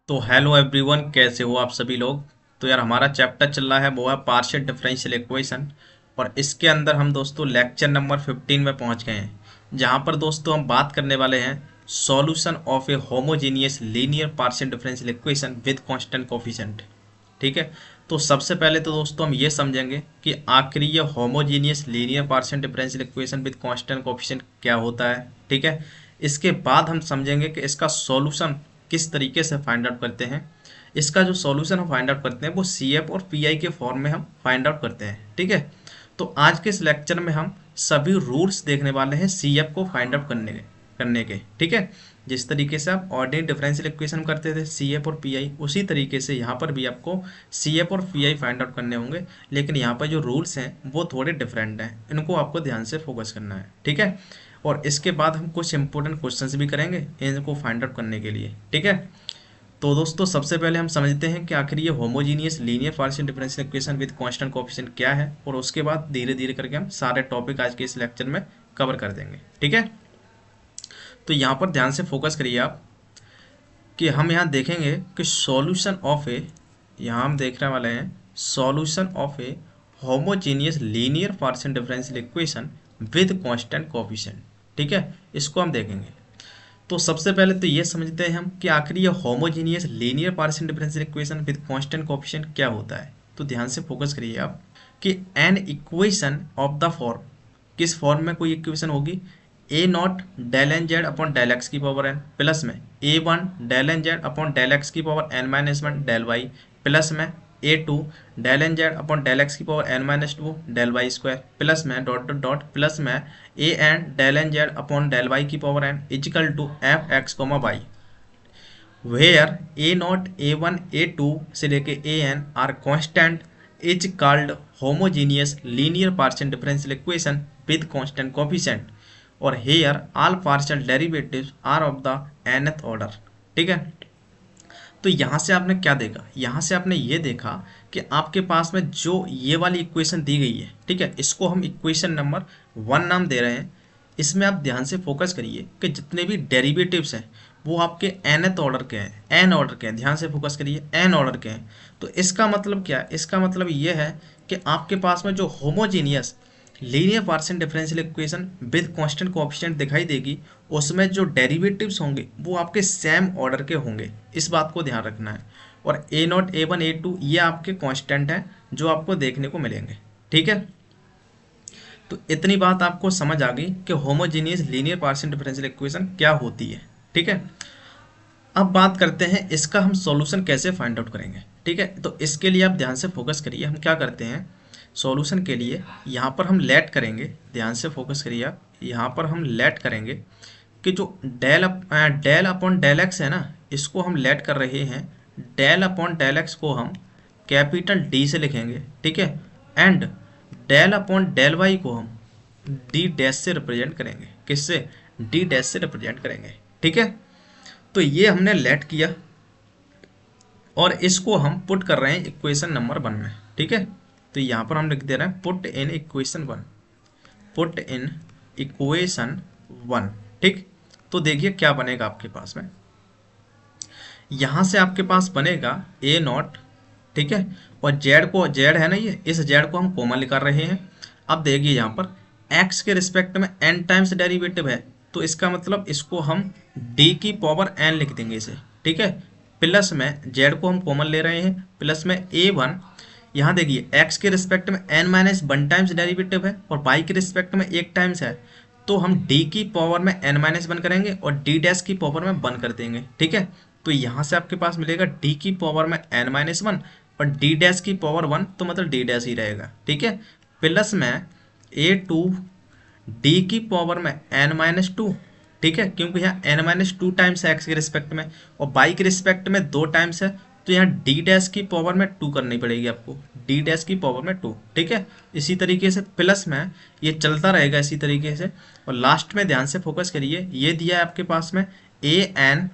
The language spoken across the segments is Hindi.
तो हेलो एवरीवन, कैसे हो आप सभी लोग। तो यार हमारा चैप्टर चल रहा है वो है पार्शियल डिफरेंशियल इक्वेशन। और इसके अंदर हम दोस्तों लेक्चर नंबर 15 में पहुंच गए हैं, जहां पर दोस्तों हम बात करने वाले हैं solution of A homogeneous linear partial differential equation with constant coefficient. ठीक है। तो सबसे पहले तो दोस्तों हम ये समझेंगे कि आखिर ये homogeneous linear partial differential equation with constant coefficient क्या होता है। ठीक है। इसके बाद हम समझेंगे कि इसका सॉल्यूशन किस तरीके से फाइंड आउट करते हैं। इसका जो सॉल्यूशन हम फाइंड आउट करते हैं वो सी एफ और पी आई के फॉर्म में हम फाइंड आउट करते हैं। ठीक है। तो आज के इस लेक्चर में हम सभी रूल्स देखने वाले हैं सी एफ को फाइंड आउट करने के। ठीक है। जिस तरीके से आप ऑर्डिनरी डिफरेंशियल इक्वेशन करते थे सी एफ और पी आई, उसी तरीके से यहाँ पर भी आपको सी एफ और पी आई फाइंड आउट करने होंगे। लेकिन यहाँ पर जो रूल्स हैं वो थोड़े डिफरेंट हैं, इनको आपको ध्यान से फोकस करना है। ठीक है। और इसके बाद हम कुछ इंपॉर्टेंट क्वेश्चंस भी करेंगे इनको फाइंड आउट करने के लिए। ठीक है। तो दोस्तों सबसे पहले हम समझते हैं कि आखिर ये homogeneous linear partial differential equation with constant coefficient क्या है, और उसके बाद धीरे धीरे करके हम सारे टॉपिक आज के इस लेक्चर में कवर कर देंगे। ठीक है। तो यहाँ पर ध्यान से फोकस करिए आप कि हम यहाँ देखेंगे कि सॉल्यूशन ऑफ ए, यहाँ हम देखने वाले हैं solution of A homogeneous linear partial differential equation with constant coefficient. ठीक है। इसको हम देखेंगे। तो सबसे पहले तो ये समझते हैं हम कि आखिर ये homogeneous linear partial differential equation with constant coefficient क्या होता है। तो ध्यान से फोकस करिए आप कि n equation of the form, किस फॉर्म में कोई इक्वेशन होगी, a naught del n z upon del x की पावर एन प्लस में a one del n z upon del x की power n minus one del y plus में a two del n z upon del x की power n minus two del y square plus में डॉट डॉट डॉट प्लस में a N del n z upon del y की power n equal to f x comma y, where a naught a one a two से लेके a n are constant is called homogeneous linear partial differential equation with constant coefficient, और here all partial derivatives are of the nth order. ठीक है। तो यहाँ से आपने क्या देखा, यहाँ से आपने ये देखा कि आपके पास में जो ये वाली इक्वेशन दी गई है, ठीक है, इसको हम इक्वेशन नंबर 1 नाम दे रहे हैं। इसमें आप ध्यान से फोकस करिए कि जितने भी डेरिवेटिव्स हैं वो आपके nth ऑर्डर के हैं, n ऑर्डर के हैं। ध्यान से फोकस करिए, n ऑर्डर के हैं। तो इसका मतलब क्या है, इसका मतलब ये है कि आपके पास में जो homogeneous linear partial differential equation with constant coefficient दिखाई देगी, उसमें जो डेरिवेटिव्स होंगे वो आपके सेम ऑर्डर के होंगे। इस बात को ध्यान रखना है। और a naught a one a two ये आपके कांस्टेंट हैं जो आपको देखने को मिलेंगे। ठीक है। तो इतनी बात आपको समझ आ गई कि homogeneous linear partial differential equation क्या होती है। ठीक है। अब बात करते हैं इसका हम सॉल्यूशन कैसे फाइंड आउट करेंगे। ठीक है। तो इसके लिए आप ध्यान से फोकस करिए, हम क्या करते हैं सॉल्यूशन के लिए, यहाँ पर हम लेट करेंगे। ध्यान से फोकस करिए आप, यहाँ पर हम लेट करेंगे कि जो डेल अपॉन डेल एक्स है ना, इसको हम लेट कर रहे हैं। डेल अपॉन डेल एक्स को हम कैपिटल डी से लिखेंगे। ठीक है। And del upon del y को हम डी डैश से रिप्रेजेंट करेंगे। किससे, डी डैश से रिप्रेजेंट करेंगे। ठीक है। तो ये हमने लेट किया और इसको हम पुट कर रहे हैं इक्वेशन नंबर 1 में। ठीक है। तो यहाँ पर हम लिख दे रहे हैं put in equation 1, put in equation 1। ठीक। तो देखिए क्या बनेगा आपके पास में, यहाँ से आपके पास बनेगा ए नॉट। ठीक है। और जेड को, जेड है ना ये, इस जेड को हम कॉमन निकाल रहे हैं। अब देखिए यहाँ पर एक्स के रिस्पेक्ट में n टाइम्स डेरिवेटिव है, तो इसका मतलब इसको हम d की पावर n लिख देंगे इसे। ठीक है। प्लस में जेड को हम कॉमन ले रहे हैं, प्लस में a1। यहाँ देखिए x के रिस्पेक्ट में n माइनस 1 टाइम्स डेरिवेटिव है और y के रिस्पेक्ट में 1 टाइम्स है, तो हम d की पावर में n माइनस 1 करेंगे और d डैश की पावर में 1 कर देंगे। ठीक है। तो यहाँ से आपके पास मिलेगा d की पावर में n माइनस 1 और d डैश की पावर 1, तो मतलब d डैश ही रहेगा। ठीक है। प्लस में a2 d की पावर में n माइनस 2। ठीक है। क्योंकि यहाँ n माइनस 2 टाइम्स है x के रिस्पेक्ट में और y के रिस्पेक्ट में 2 टाइम्स है, तो यहाँ d डैश की पावर में 2 करनी पड़ेगी आपको, d डैश की पावर में 2। ठीक है। इसी तरीके से प्लस में ये चलता रहेगा इसी तरीके से। और लास्ट में ध्यान से फोकस करिए, ये दिया है आपके पास में a n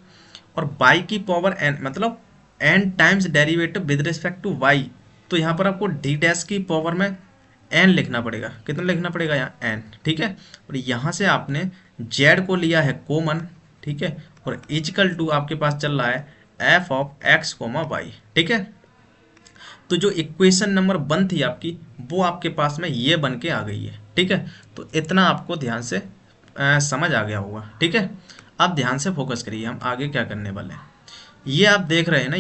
और y की पावर n, मतलब n times derivative with respect to y, तो यहाँ पर आपको d डैश की पावर में n लिखना पड़ेगा। कितना लिखना पड़ेगा यहाँ n। ठीक है। और यहाँ से आपने z को लिया है कॉमन। ठीक है। और इजिकल टू आपके पास चल रहा है f of x comma y. ठीक है, तो जो इक्वेशन नंबर 1 थी आपकी, वो आपके पास में ये बन के आ गई है। ठीक है, तो इतना आपको ध्यान से समझ आ गया होगा। ठीक है, अब ध्यान से फोकस करिए, हम आगे क्या करने वाले हैं। ये आप देख रहे हैं ना,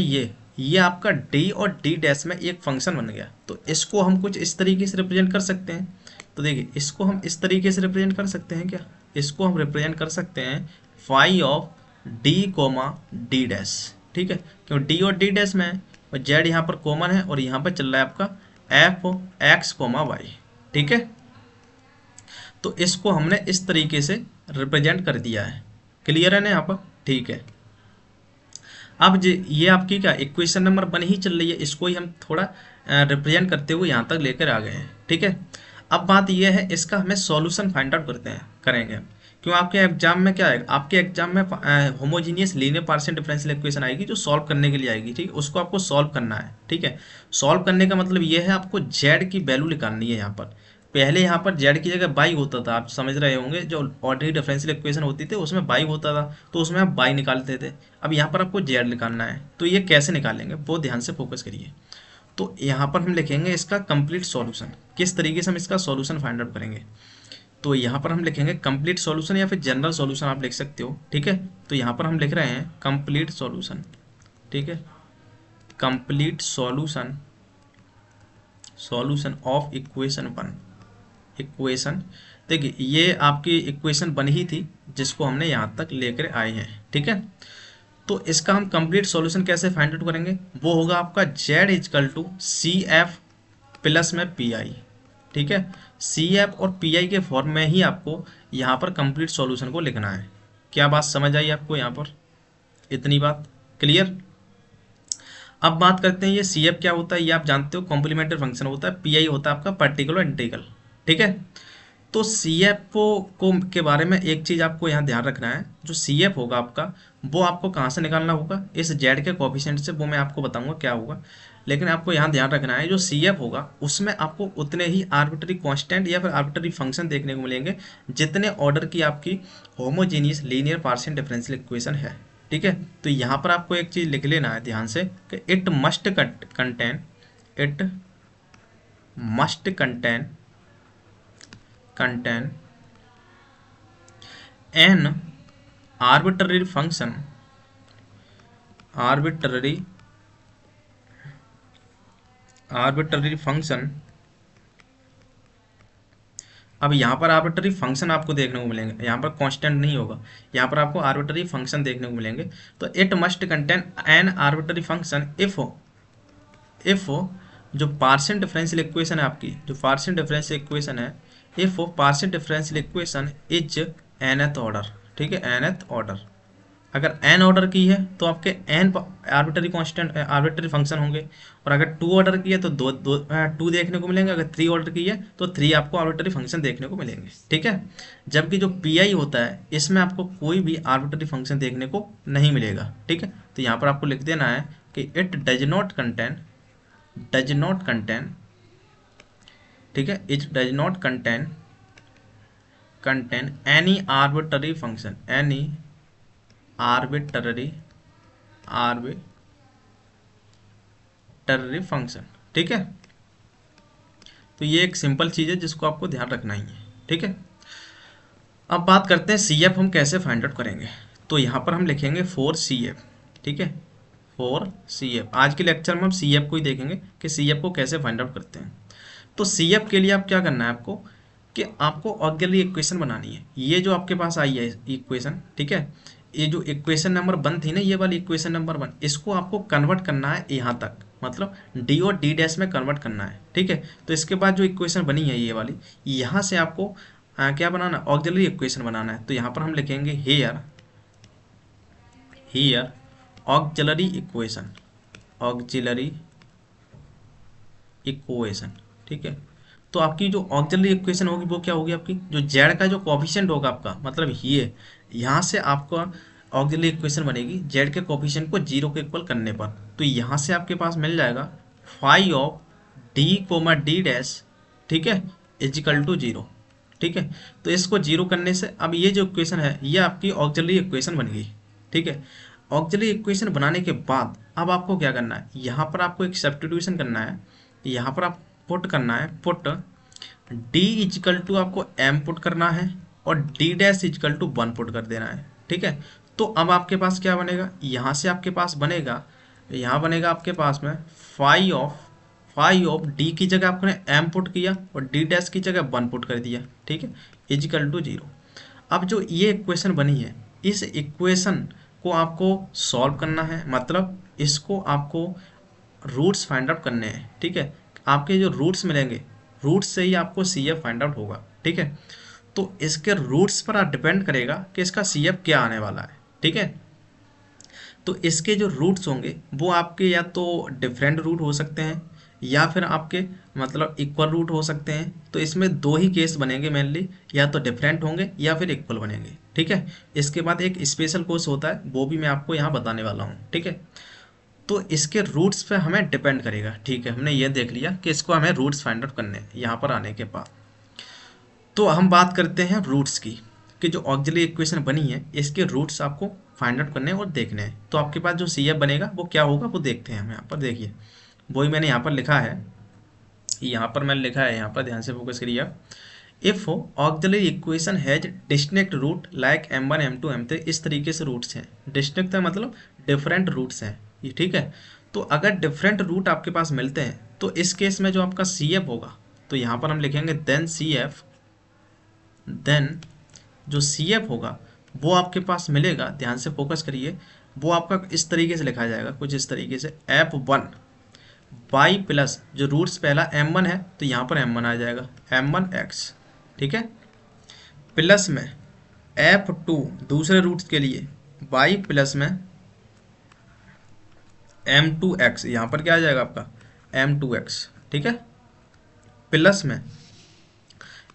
ये आपका डी और डी डैश में एक फंक्शन बन गया। तो इसको हम कुछ इस तरीके से रिप्रेजेंट कर सकते हैं। तो देखिए, इसको हम इस तरीके से रिप्रेजेंट कर सकते हैं क्या, इसको हम रिप्रेजेंट कर सकते हैं phi of d comma d dash. ठीक है, क्यों डी और डी डैश में है और जेड यहाँ पर कॉमन है और यहाँ पर चल रहा है आपका एफ एक्स कोमा वाई। ठीक है, तो इसको हमने इस तरीके से रिप्रेजेंट कर दिया है। क्लियर है ना यहाँ पर? ठीक है, अब ये आपकी क्या इक्वेशन नंबर 1 ही चल रही है, इसको ही हम थोड़ा रिप्रेजेंट करते हुए यहाँ तक लेकर आ गए हैं। ठीक है, अब बात ये है, इसका हमें सॉल्यूशन फाइंड आउट करेंगे। क्यों आपके एग्जाम में क्या है, आपके एग्जाम में homogeneous linear partial differential equation आएगी जो सॉल्व करने के लिए आएगी। ठीक है, उसको आपको सॉल्व करना है। ठीक है, सॉल्व करने का मतलब ये है आपको जेड की वैल्यू निकालनी है। यहाँ पर पहले यहाँ पर जेड की जगह बाई होता था, आप समझ रहे होंगे, जो ऑर्डिनरी डिफरेंशियल इक्वेशन होती थी उसमें बाई होता था, तो उसमें आप बाई निकालते थे। अब यहाँ पर आपको जेड निकालना है, तो ये कैसे निकालेंगे वो ध्यान से फोकस करिए। तो यहाँ पर हम लिखेंगे इसका कंप्लीट सॉल्यूशन, किस तरीके से हम इसका सॉल्यूशन फाइंड आउट करेंगे। तो यहाँ पर हम लिखेंगे कंप्लीट सॉल्यूशन या फिर जनरल सॉल्यूशन आप लिख सकते हो। ठीक है, तो यहाँ पर हम लिख रहे हैं कंप्लीट सॉल्यूशन। ठीक है, complete solution of equation 1। Equation देखिए, ये आपकी इक्वेशन 1 ही थी जिसको हमने यहाँ तक लेकर आए हैं। ठीक है, तो इसका हम कंप्लीट सॉल्यूशन कैसे फाइंड आउट करेंगे, वो होगा आपका z equal to C F plus में पी आई। ठीक है, सी एफ और पी आई के फॉर्म में ही आपको यहाँ पर कंप्लीट सॉल्यूशन को लिखना है। क्या बात समझ आई आपको यहाँ पर? इतनी बात क्लियर। अब बात करते हैं ये सी एफ क्या होता है, ये आप जानते हो कॉम्प्लीमेंट्री फंक्शन होता है, पी आई होता है आपका पर्टिकुलर इंटीग्रल। ठीक है, तो सी एफ को के बारे में एक चीज़ आपको यहाँ ध्यान रखना है, जो सी एफ होगा आपका वो आपको कहाँ से निकालना होगा, इस जेड के कोफिशिएंट से, वो मैं आपको बताऊंगा क्या होगा। लेकिन आपको यहाँ ध्यान रखना है, जो सी एफ होगा उसमें आपको उतने ही आर्बिट्ररी कांस्टेंट या फिर आर्बिट्ररी फंक्शन देखने को मिलेंगे जितने ऑर्डर की आपकी homogeneous linear partial differential equation है। ठीक है, तो यहाँ पर आपको एक चीज़ लिख लेना है ध्यान से कि it must contain an arbitrary function. अब यहाँ पर आर्बिट्ररी फंक्शन आपको देखने को मिलेंगे, यहाँ पर कांस्टेंट नहीं होगा, यहाँ पर आपको आर्बिट्ररी फंक्शन देखने को मिलेंगे। तो it must contain N arbitrary function if जो पार्शियल डिफरेंशियल इक्वेशन है आपकी, जो पार्शियल डिफरेंशियल इक्वेशन है, if partial differential equation is nth order. ठीक है, nth ऑर्डर, अगर n ऑर्डर की है तो आपके n arbitrary constant arbitrary function होंगे, और अगर 2 ऑर्डर की है तो 2 देखने को मिलेंगे, अगर 3 ऑर्डर की है तो 3 आपको आर्बिट्ररी फंक्शन देखने को मिलेंगे। ठीक है, जबकि जो पी होता है इसमें आपको कोई भी आर्बिट्ररी फंक्शन देखने को नहीं मिलेगा। ठीक है, तो यहाँ पर आपको लिख देना है कि इट डज नॉट कंटेन, ठीक है, it does not contain any arbitrary function, arbitrary function. ठीक है, तो ये एक सिंपल चीज़ है जिसको आपको ध्यान रखना ही है। ठीक है, अब बात करते हैं सी एफ हम कैसे फाइंड आउट करेंगे। तो यहाँ पर हम लिखेंगे फॉर सी एफ। ठीक है, फॉर सी एफ, आज के लेक्चर में हम सी एफ को ही देखेंगे कि सी एफ को कैसे फाइंड आउट करते हैं। तो सी एफ के लिए आप क्या करना है आपको, कि आपको ऑक्सिलरी इक्वेशन बनानी है। ये जो आपके पास आई है इक्वेशन, ठीक है, ये जो इक्वेशन नंबर 1 थी ना, ये वाली इक्वेशन नंबर 1, इसको आपको कन्वर्ट करना है यहाँ तक, मतलब डी और डी डैश में कन्वर्ट करना है। ठीक है, तो इसके बाद जो इक्वेशन बनी है ये वाली, यहाँ से आपको क्या बनाना है, ऑक्सिलरी इक्वेशन बनाना है। तो यहाँ पर हम लिखेंगे हियर ऑक्सिलरी इक्वेशन। ठीक है, तो आपकी जो ऑक्सिलरी इक्वेशन होगी वो क्या होगी, आपकी जो जेड का जो कोफिशिएंट होगा आपका, मतलब ये यहाँ से आपका ऑक्सिलरी इक्वेशन बनेगी जेड के कोफिशिएंट को 0 के इक्वल करने पर। तो यहाँ से आपके पास मिल जाएगा phi of d comma d dash, ठीक है, इजिकल टू 0। ठीक है, तो इसको 0 करने से अब ये जो इक्वेशन है ये आपकी ऑक्सिलरी इक्वेशन बन गई। ठीक है, ऑक्सिलरी इक्वेशन बनाने के बाद अब आपको क्या करना है, यहाँ पर आपको एक सब्स्टिट्यूशन करना है। यहाँ पर आप पुट करना है, पुट डी इजकल टू आपको एम पुट करना है और D dash equal to 1 put कर देना है। ठीक है, तो अब आपके पास क्या बनेगा, यहाँ से आपके पास बनेगा, यहाँ बनेगा आपके पास में फाई ऑफ डी की जगह आपने एम पुट किया और डी डैश की जगह 1 पुट कर दिया। ठीक है, इजकल टू 0। अब जो ये इक्वेशन बनी है, इस इक्वेशन को आपको सॉल्व करना है, मतलब इसको आपको रूट्स फाइंड आउट करने हैं। ठीक है, आपके जो रूट्स मिलेंगे, रूट्स से ही आपको सी एफ फाइंड आउट होगा। ठीक है, तो इसके रूट्स पर डिपेंड करेगा कि इसका सी एफ क्या आने वाला है। ठीक है, तो इसके जो रूट्स होंगे वो आपके या तो डिफरेंट रूट हो सकते हैं या फिर आपके मतलब इक्वल रूट हो सकते हैं। तो इसमें दो ही केस बनेंगे मेनली, या तो डिफरेंट होंगे या फिर इक्वल बनेंगे। ठीक है, इसके बाद एक स्पेशल कोर्स होता है, वो भी मैं आपको यहाँ बताने वाला हूँ। ठीक है, तो इसके रूट्स पे हमें डिपेंड करेगा। ठीक है, हमने ये देख लिया कि इसको हमें रूट्स फाइंड आउट करने हैं यहाँ पर आने के बाद। तो हम बात करते हैं रूट्स की, कि जो ऑक्सिलरी इक्वेशन बनी है इसके रूट्स आपको फाइंड आउट करने और देखने हैं। तो आपके पास जो सी एफ बनेगा वो क्या होगा वो देखते हैं हम यहाँ पर। देखिए वही मैंने यहाँ पर लिखा है, यहाँ पर मैंने लिखा है, यहाँ पर ध्यान से फोकस करिए आप। If auxiliary equation has distinct root like m1 m2 m3, इस तरीके से रूट्स हैं। डिस्टिंक्ट है मतलब डिफरेंट रूट्स हैं ये। ठीक है, तो अगर डिफरेंट रूट आपके पास मिलते हैं तो इस केस में जो आपका सी एफ होगा, तो यहाँ पर हम लिखेंगे देन सी एफ, देन जो सी एफ होगा वो आपके पास मिलेगा, ध्यान से फोकस करिए, वो आपका इस तरीके से लिखा जाएगा, कुछ इस तरीके से f1 बाई प्लस जो रूट्स पहला m1 है तो यहाँ पर m1 आ जाएगा m1x। ठीक है, प्लस में f2 दूसरे रूट्स के लिए बाई प्लस में m2x, यहाँ पर क्या आ जाएगा आपका m2x। ठीक है, प्लस में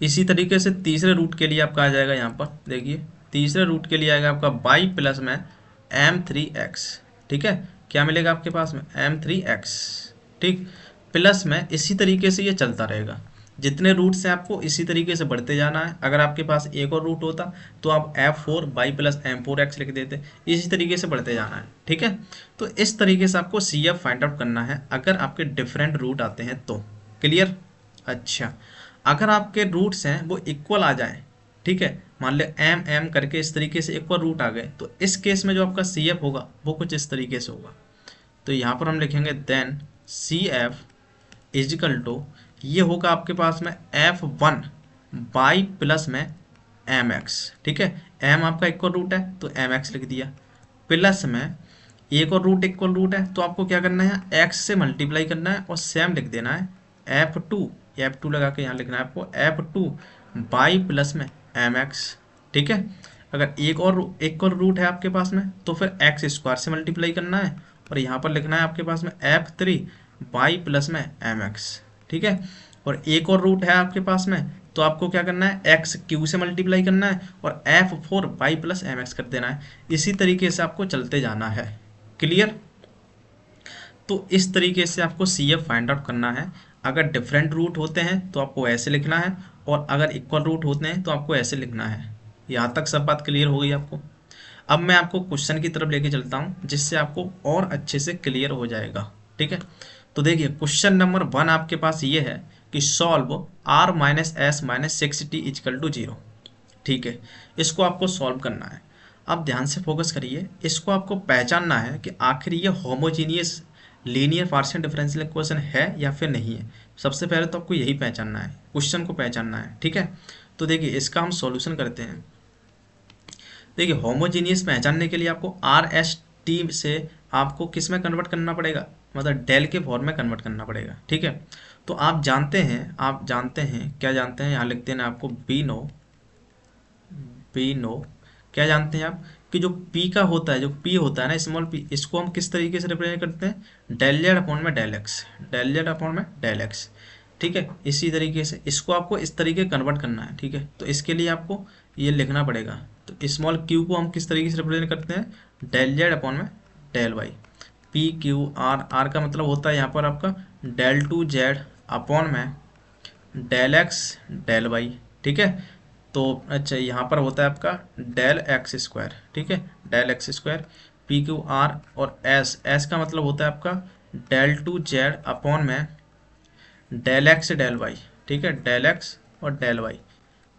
इसी तरीके से तीसरे रूट के लिए आपका आ जाएगा, यहाँ पर देखिए तीसरे रूट के लिए आएगा आपका बाई प्लस में m3x। ठीक है, क्या मिलेगा आपके पास में m3x। ठीक, प्लस में इसी तरीके से ये चलता रहेगा, जितने रूट से आपको इसी तरीके से बढ़ते जाना है। अगर आपके पास एक और रूट होता तो आप f4 बाई प्लस m4x लिख देते, इसी तरीके से बढ़ते जाना है। ठीक है, तो इस तरीके से आपको सी एफ फाइंड आउट करना है अगर आपके डिफरेंट रूट आते हैं तो। क्लियर? अच्छा, अगर आपके रूट्स हैं वो इक्वल आ जाए, ठीक है, मान ले एम एम करके इस तरीके से इक्वल रूट आ गए, तो इस केस में जो आपका सी एफ होगा वो कुछ इस तरीके से होगा। तो यहाँ पर हम लिखेंगे then C F equal to, ये होगा आपके पास में f1 बाई प्लस में mx। ठीक है, m आपका इक्वल रूट है तो mx लिख दिया, प्लस में एक और रूट इक्वल रूट है तो आपको क्या करना है x से मल्टीप्लाई करना है और सेम लिख देना है f2 लगा के यहाँ लिखना है आपको f2 बाई प्लस में mx। ठीक है, अगर एक और इक्वल रूट है आपके पास में तो फिर x स्क्वायर से मल्टीप्लाई करना है और यहाँ पर लिखना है आपके पास में f3 बाई प्लस में mx। ठीक है, और एक और रूट है आपके पास में तो आपको क्या करना है x क्यू से मल्टीप्लाई करना है और f4 बाई प्लस mx कर देना है। इसी तरीके से आपको चलते जाना है। क्लियर? तो इस तरीके से आपको सी एफ फाइंड आउट करना है। अगर डिफरेंट रूट होते हैं तो आपको ऐसे लिखना है और अगर इक्वल रूट होते हैं तो आपको ऐसे लिखना है। यहाँ तक सब बात क्लियर हो गई आपको? अब मैं आपको क्वेश्चन की तरफ लेके चलता हूँ जिससे आपको और अच्छे से क्लियर हो जाएगा। ठीक है, तो देखिए क्वेश्चन नंबर 1 आपके पास ये है कि solve r minus s minus 6t equal to 0। ठीक है, इसको आपको सॉल्व करना है। अब ध्यान से फोकस करिए, इसको आपको पहचानना है कि आखिर ये homogeneous linear partial differential equation है या फिर नहीं है। सबसे पहले तो आपको यही पहचानना है, क्वेश्चन को पहचानना है। ठीक है, तो देखिए इसका हम सॉल्यूशन करते हैं। देखिए होमोजीनियस पहचानने के लिए आपको आर एस टी से आपको किस में कन्वर्ट करना पड़ेगा, मतलब डेल के फॉर्म में कन्वर्ट करना पड़ेगा। ठीक है, तो आप जानते हैं क्या जानते हैं, यहाँ लिखते हैं आपको बी नो क्या जानते हैं आप कि जो p का होता है, जो p होता है ना स्मॉल p, इसको हम किस तरीके से रिप्रेजेंट करते हैं डेल जेड अपॉन में डेल एक्स। ठीक है, इसी तरीके से इसको आपको इस तरीके कन्वर्ट करना है। ठीक है, तो इसके लिए आपको ये लिखना पड़ेगा। तो स्मॉल q को हम किस तरीके से रिप्रेजेंट करते हैं डेल जेड अपॉन में del y. P Q R का मतलब होता है यहाँ पर आपका डेल टू जेड अपॉन में डेल एक्स डेल वाई। ठीक है, तो अच्छा यहाँ पर होता है आपका डेल एक्स स्क्वायर। ठीक है, del x square P Q R और एस, एस का मतलब होता है आपका डेल टू जेड अपॉन में डेल एक्स डेल वाई, ठीक है, डेल एक्स और डेल वाई।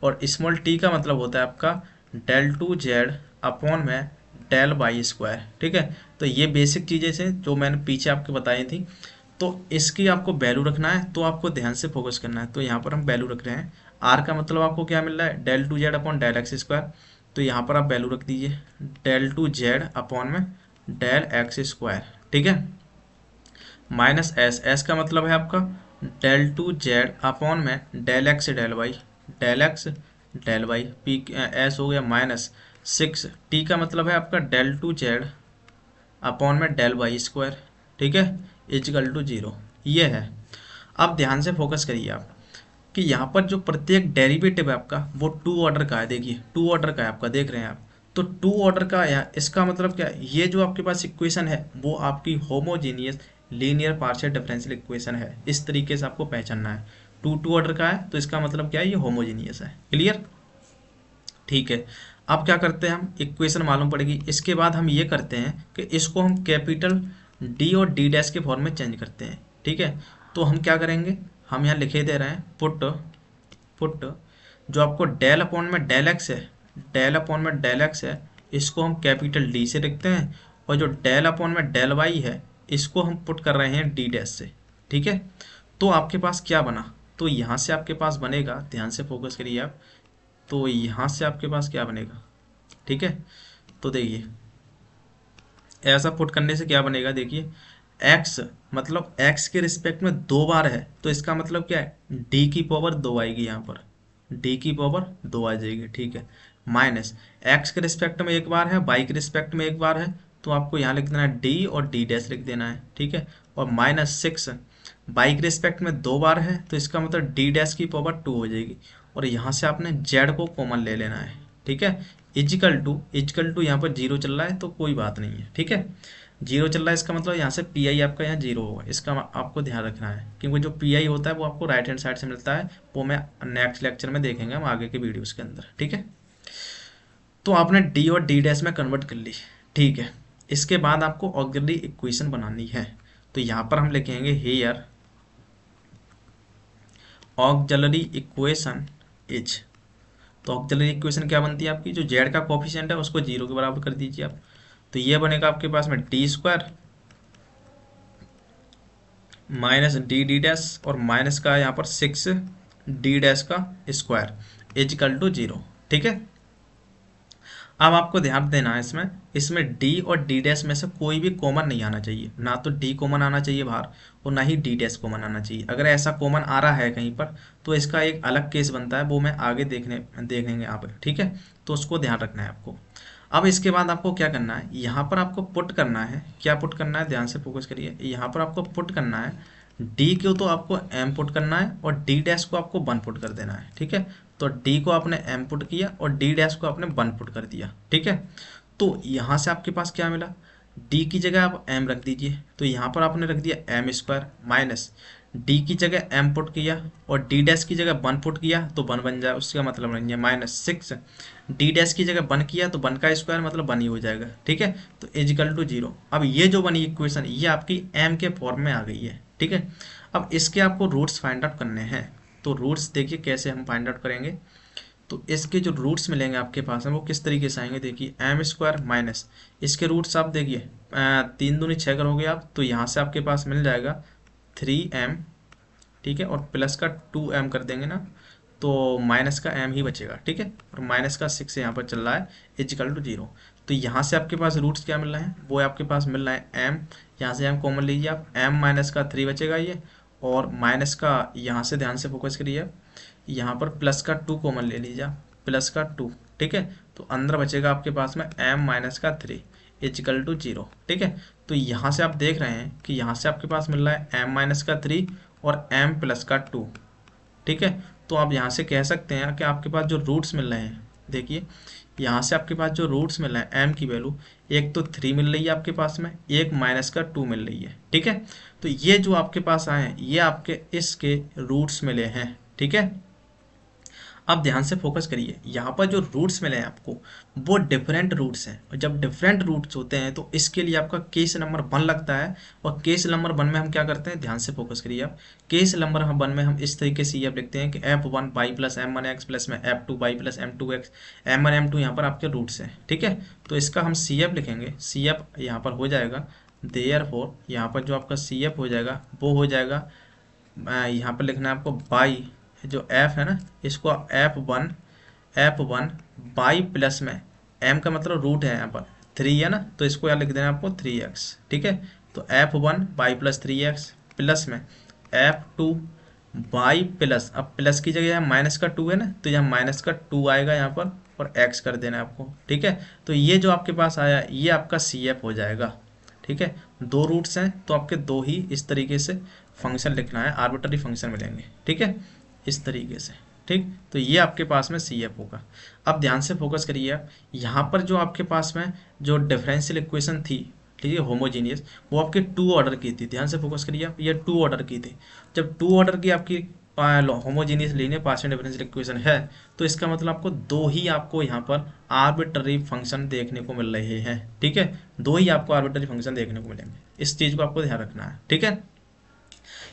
और स्मॉल टी का मतलब होता है आपका डेल टू जेड अपॉन में डेल वाई स्क्वायर, ठीक है। तो ये बेसिक चीज़ें से जो मैंने पीछे आपको बताई थी, तो इसकी आपको वैल्यू रखना है, तो आपको ध्यान से फोकस करना है। तो यहाँ पर हम वैल्यू रख रहे हैं, आर का मतलब आपको क्या मिल रहा है, del two z upon del x square. तो यहाँ पर आप वैल्यू रख दीजिए डेल टू जेड अपॉन में डेल एक्स स्क्वायर, ठीक है, माइनस एस, एस का मतलब है आपका डेल टू जेड अपॉन में del x del y, del x del y, P S हो गया माइनस 6, टी का मतलब है आपका डेल टू जेड अपॉन में डेल वाई स्क्वायर, ठीक है, इजिकल टू 0। ये है। अब ध्यान से फोकस करिए आप कि यहाँ पर जो प्रत्येक डेरिवेटिव है आपका वो टू ऑर्डर का है। देखिए टू ऑर्डर का है आपका, देख रहे हैं आप, तो टू ऑर्डर का है। इसका मतलब क्या है, ये जो आपके पास इक्वेशन है वो आपकी homogeneous linear partial differential equation है। इस तरीके से आपको पहचानना है, टू टू ऑर्डर का है तो इसका मतलब क्या है, ये होमोजीनियस है। क्लियर, ठीक है। अब क्या करते हैं, हम इक्वेशन मालूम पड़ेगी, इसके बाद हम ये करते हैं कि इसको हम कैपिटल डी और डी डैश के फॉर्म में चेंज करते हैं, ठीक है। तो हम क्या करेंगे, हम यहाँ लिखे दे रहे हैं पुट, पुट जो आपको डेल अपॉन में डेल एक्स है, डेल अपॉन में डेल एक्स है, इसको हम कैपिटल डी से लिखते हैं, और जो डेल अपॉन में डेल वाई है इसको हम पुट कर रहे हैं डी डैश से, ठीक है। तो आपके पास क्या बना, तो यहाँ से आपके पास बनेगा, ध्यान से फोकस करिए आप, तो यहाँ से आपके पास क्या बनेगा, ठीक है। तो देखिए ऐसा पुट करने से क्या बनेगा, देखिए x मतलब x के रिस्पेक्ट में दो बार है, तो इसका मतलब क्या है, d की पावर दो आएगी, यहाँ पर d की पावर दो आ जाएगी, ठीक है, माइनस x के रिस्पेक्ट में एक बार है, y के रिस्पेक्ट में एक बार है, तो आपको यहाँ लिख देना है d और d डैश लिख देना है, ठीक है, और माइनस 6 y के रिस्पेक्ट में दो बार है, तो इसका मतलब d डैश की पावर 2 हो जाएगी, और यहाँ से आपने z को कॉमन ले लेना है, ठीक है, इजिकल टू यहाँ पर 0 चल रहा है तो कोई बात नहीं है, ठीक है, 0 चल रहा है, इसका मतलब यहाँ से पी आई आपका यहाँ 0 होगा, इसका आपको ध्यान रखना है, क्योंकि जो पी आई होता है वो आपको राइट हैंड साइड से मिलता है, वो मैं नेक्स्ट लेक्चर में देखेंगे हम आगे के वीडियोस के अंदर, ठीक है। तो आपने डी और डी डैश में कन्वर्ट कर ली, ठीक है। इसके बाद आपको ऑक्सिलरी इक्वेशन बनानी है, तो यहाँ पर हम लिखेंगे हियर ऑक्सिलरी इक्वेशन इज, तो ऑक्सिलरी इक्वेशन क्या बनती है आपकी, जो जेड का कोफिशिएंट है उसको 0 के बराबर कर दीजिए आप, तो ये बनेगा आपके पास में D square minus D D dash और माइनस का यहाँ पर 6 डी डैश का स्क्वायर इजिकल टू 0, ठीक है। अब आपको ध्यान देना है इसमें, इसमें d और d डैश में से कोई भी कॉमन नहीं आना चाहिए, ना तो d कॉमन आना चाहिए बाहर और ना ही d डैश कॉमन आना चाहिए। अगर ऐसा कॉमन आ रहा है कहीं पर तो इसका एक अलग केस बनता है, वो मैं आगे देखेंगे आप, ठीक है, तो उसको ध्यान रखना है आपको। अब इसके बाद आपको क्या करना है, यहाँ पर आपको पुट करना है, क्या पुट करना है, ध्यान से फोकस करिए, यहाँ पर आपको पुट करना है d को तो आपको m पुट करना है और d डैश को आपको 1 पुट कर देना है, ठीक है। तो d को आपने m पुट किया और d डैश को आपने 1 पुट कर दिया, ठीक है। तो यहाँ से आपके पास क्या मिला, d की जगह आप m रख दीजिए, तो यहाँ पर आपने रख दिया m स्क्वायर माइनस d की जगह m पुट किया और d डैश की जगह 1 पुट किया तो 1 बन जाए, उसका मतलब नहीं है, माइनस 6 d डैश की जगह 1 किया तो 1 का स्क्वायर मतलब 1 ही हो जाएगा, ठीक है, तो इजिकल टू 0। अब ये जो बनी इक्वेशन ये आपकी m के फॉर्म में आ गई है, ठीक है। अब इसके आपको रूट्स फाइंड आउट करने हैं, तो रूट्स देखिए कैसे हम फाइंड आउट करेंगे, तो इसके जो रूट्स मिलेंगे आपके पास में वो किस तरीके से आएंगे, देखिए एम स्क्वायर माइनस इसके रूट्स आप देखिए 3 दूनी 6 करोगे आप, तो यहाँ से आपके पास मिल जाएगा 3m, ठीक है, और प्लस का 2m कर देंगे ना, तो माइनस का m ही बचेगा, ठीक है, और माइनस का 6 यहाँ पर चल रहा है इजिकल टू 0। तो यहाँ से आपके पास रूट्स क्या मिल रहे हैं, वो आपके पास मिल रहा है m, यहाँ से m कॉमन लीजिए आप, m माइनस का 3 बचेगा ये, और माइनस का यहाँ से ध्यान से फोकस करिए, यहाँ पर प्लस का 2 कॉमन ले लीजिए, प्लस का 2, ठीक है, तो अंदर बचेगा आपके पास में m माइनस का 3 इजिकल टू 0, ठीक है। तो यहाँ से आप देख रहे हैं कि यहाँ से आपके पास मिल रहा है m माइनस का 3 और m प्लस का 2, ठीक है। तो आप यहाँ से कह सकते हैं कि आपके पास जो रूट्स मिल रहे हैं, देखिए यहाँ से आपके पास जो रूट्स मिल रहे हैं m की वैल्यू, एक तो 3 मिल रही है आपके पास में, एक माइनस का 2 मिल रही है, ठीक है। तो ये जो आपके पास आए हैं ये आपके इसके रूट्स मिले हैं, ठीक है। अब ध्यान से फोकस करिए, यहाँ पर जो रूट्स मिले हैं आपको वो डिफरेंट रूट्स हैं, और जब डिफरेंट रूट्स होते हैं तो इसके लिए आपका केस नंबर 1 लगता है। और केस नंबर 1 में हम क्या करते हैं, ध्यान से फोकस करिए आप। केस नंबर 1 में हम इस तरीके से ये लिखते हैं कि f1 y plus m1 x plus में f2 y plus m2 x, m1 m2 यहाँ पर आपके रूट्स हैं, ठीक है। तो इसका हम CF लिखेंगे, CF यहाँ पर हो जाएगा देयरफॉर, यहाँ पर जो आपका CF हो जाएगा वो हो जाएगा, यहाँ पर लिखना है आपको बाई, जो f है ना इसको f1 बाई प्लस में m का मतलब रूट है यहाँ पर 3 है ना, तो इसको यहाँ लिख देना है आपको 3x, ठीक है। तो f1 by plus 3x plus में f2 बाई प्लस, अब प्लस की जगह यहाँ माइनस का 2 है ना, तो यहाँ माइनस का 2 आएगा यहाँ पर, और x कर देना है आपको, ठीक है। तो ये जो आपके पास आया ये आपका CF हो जाएगा, ठीक है। दो रूट्स हैं तो आपके दो ही इस तरीके से फंक्शन लिखना है, आर्बिट्ररी फंक्शन मिलेंगे, ठीक है, इस तरीके से, ठीक। तो ये आपके पास में CF होगा। अब ध्यान से फोकस करिए आप, यहाँ पर जो आपके पास में जो डिफरेंशियल इक्वेशन थी, ठीक है, होमोजीनियस, वो आपके 2 ऑर्डर की थी। ध्यान से फोकस करिए आप, ये 2 ऑर्डर की थी। जब 2 ऑर्डर की आपकी homogeneous linear partial differential equation है, तो इसका मतलब आपको दो ही आपको यहाँ पर आर्बिट्ररी फंक्शन देखने को मिल रहे हैं, ठीक है। दो ही आपको आर्बिट्ररी फंक्शन देखने को मिलेंगे, इस चीज को आपको ध्यान रखना है, ठीक है।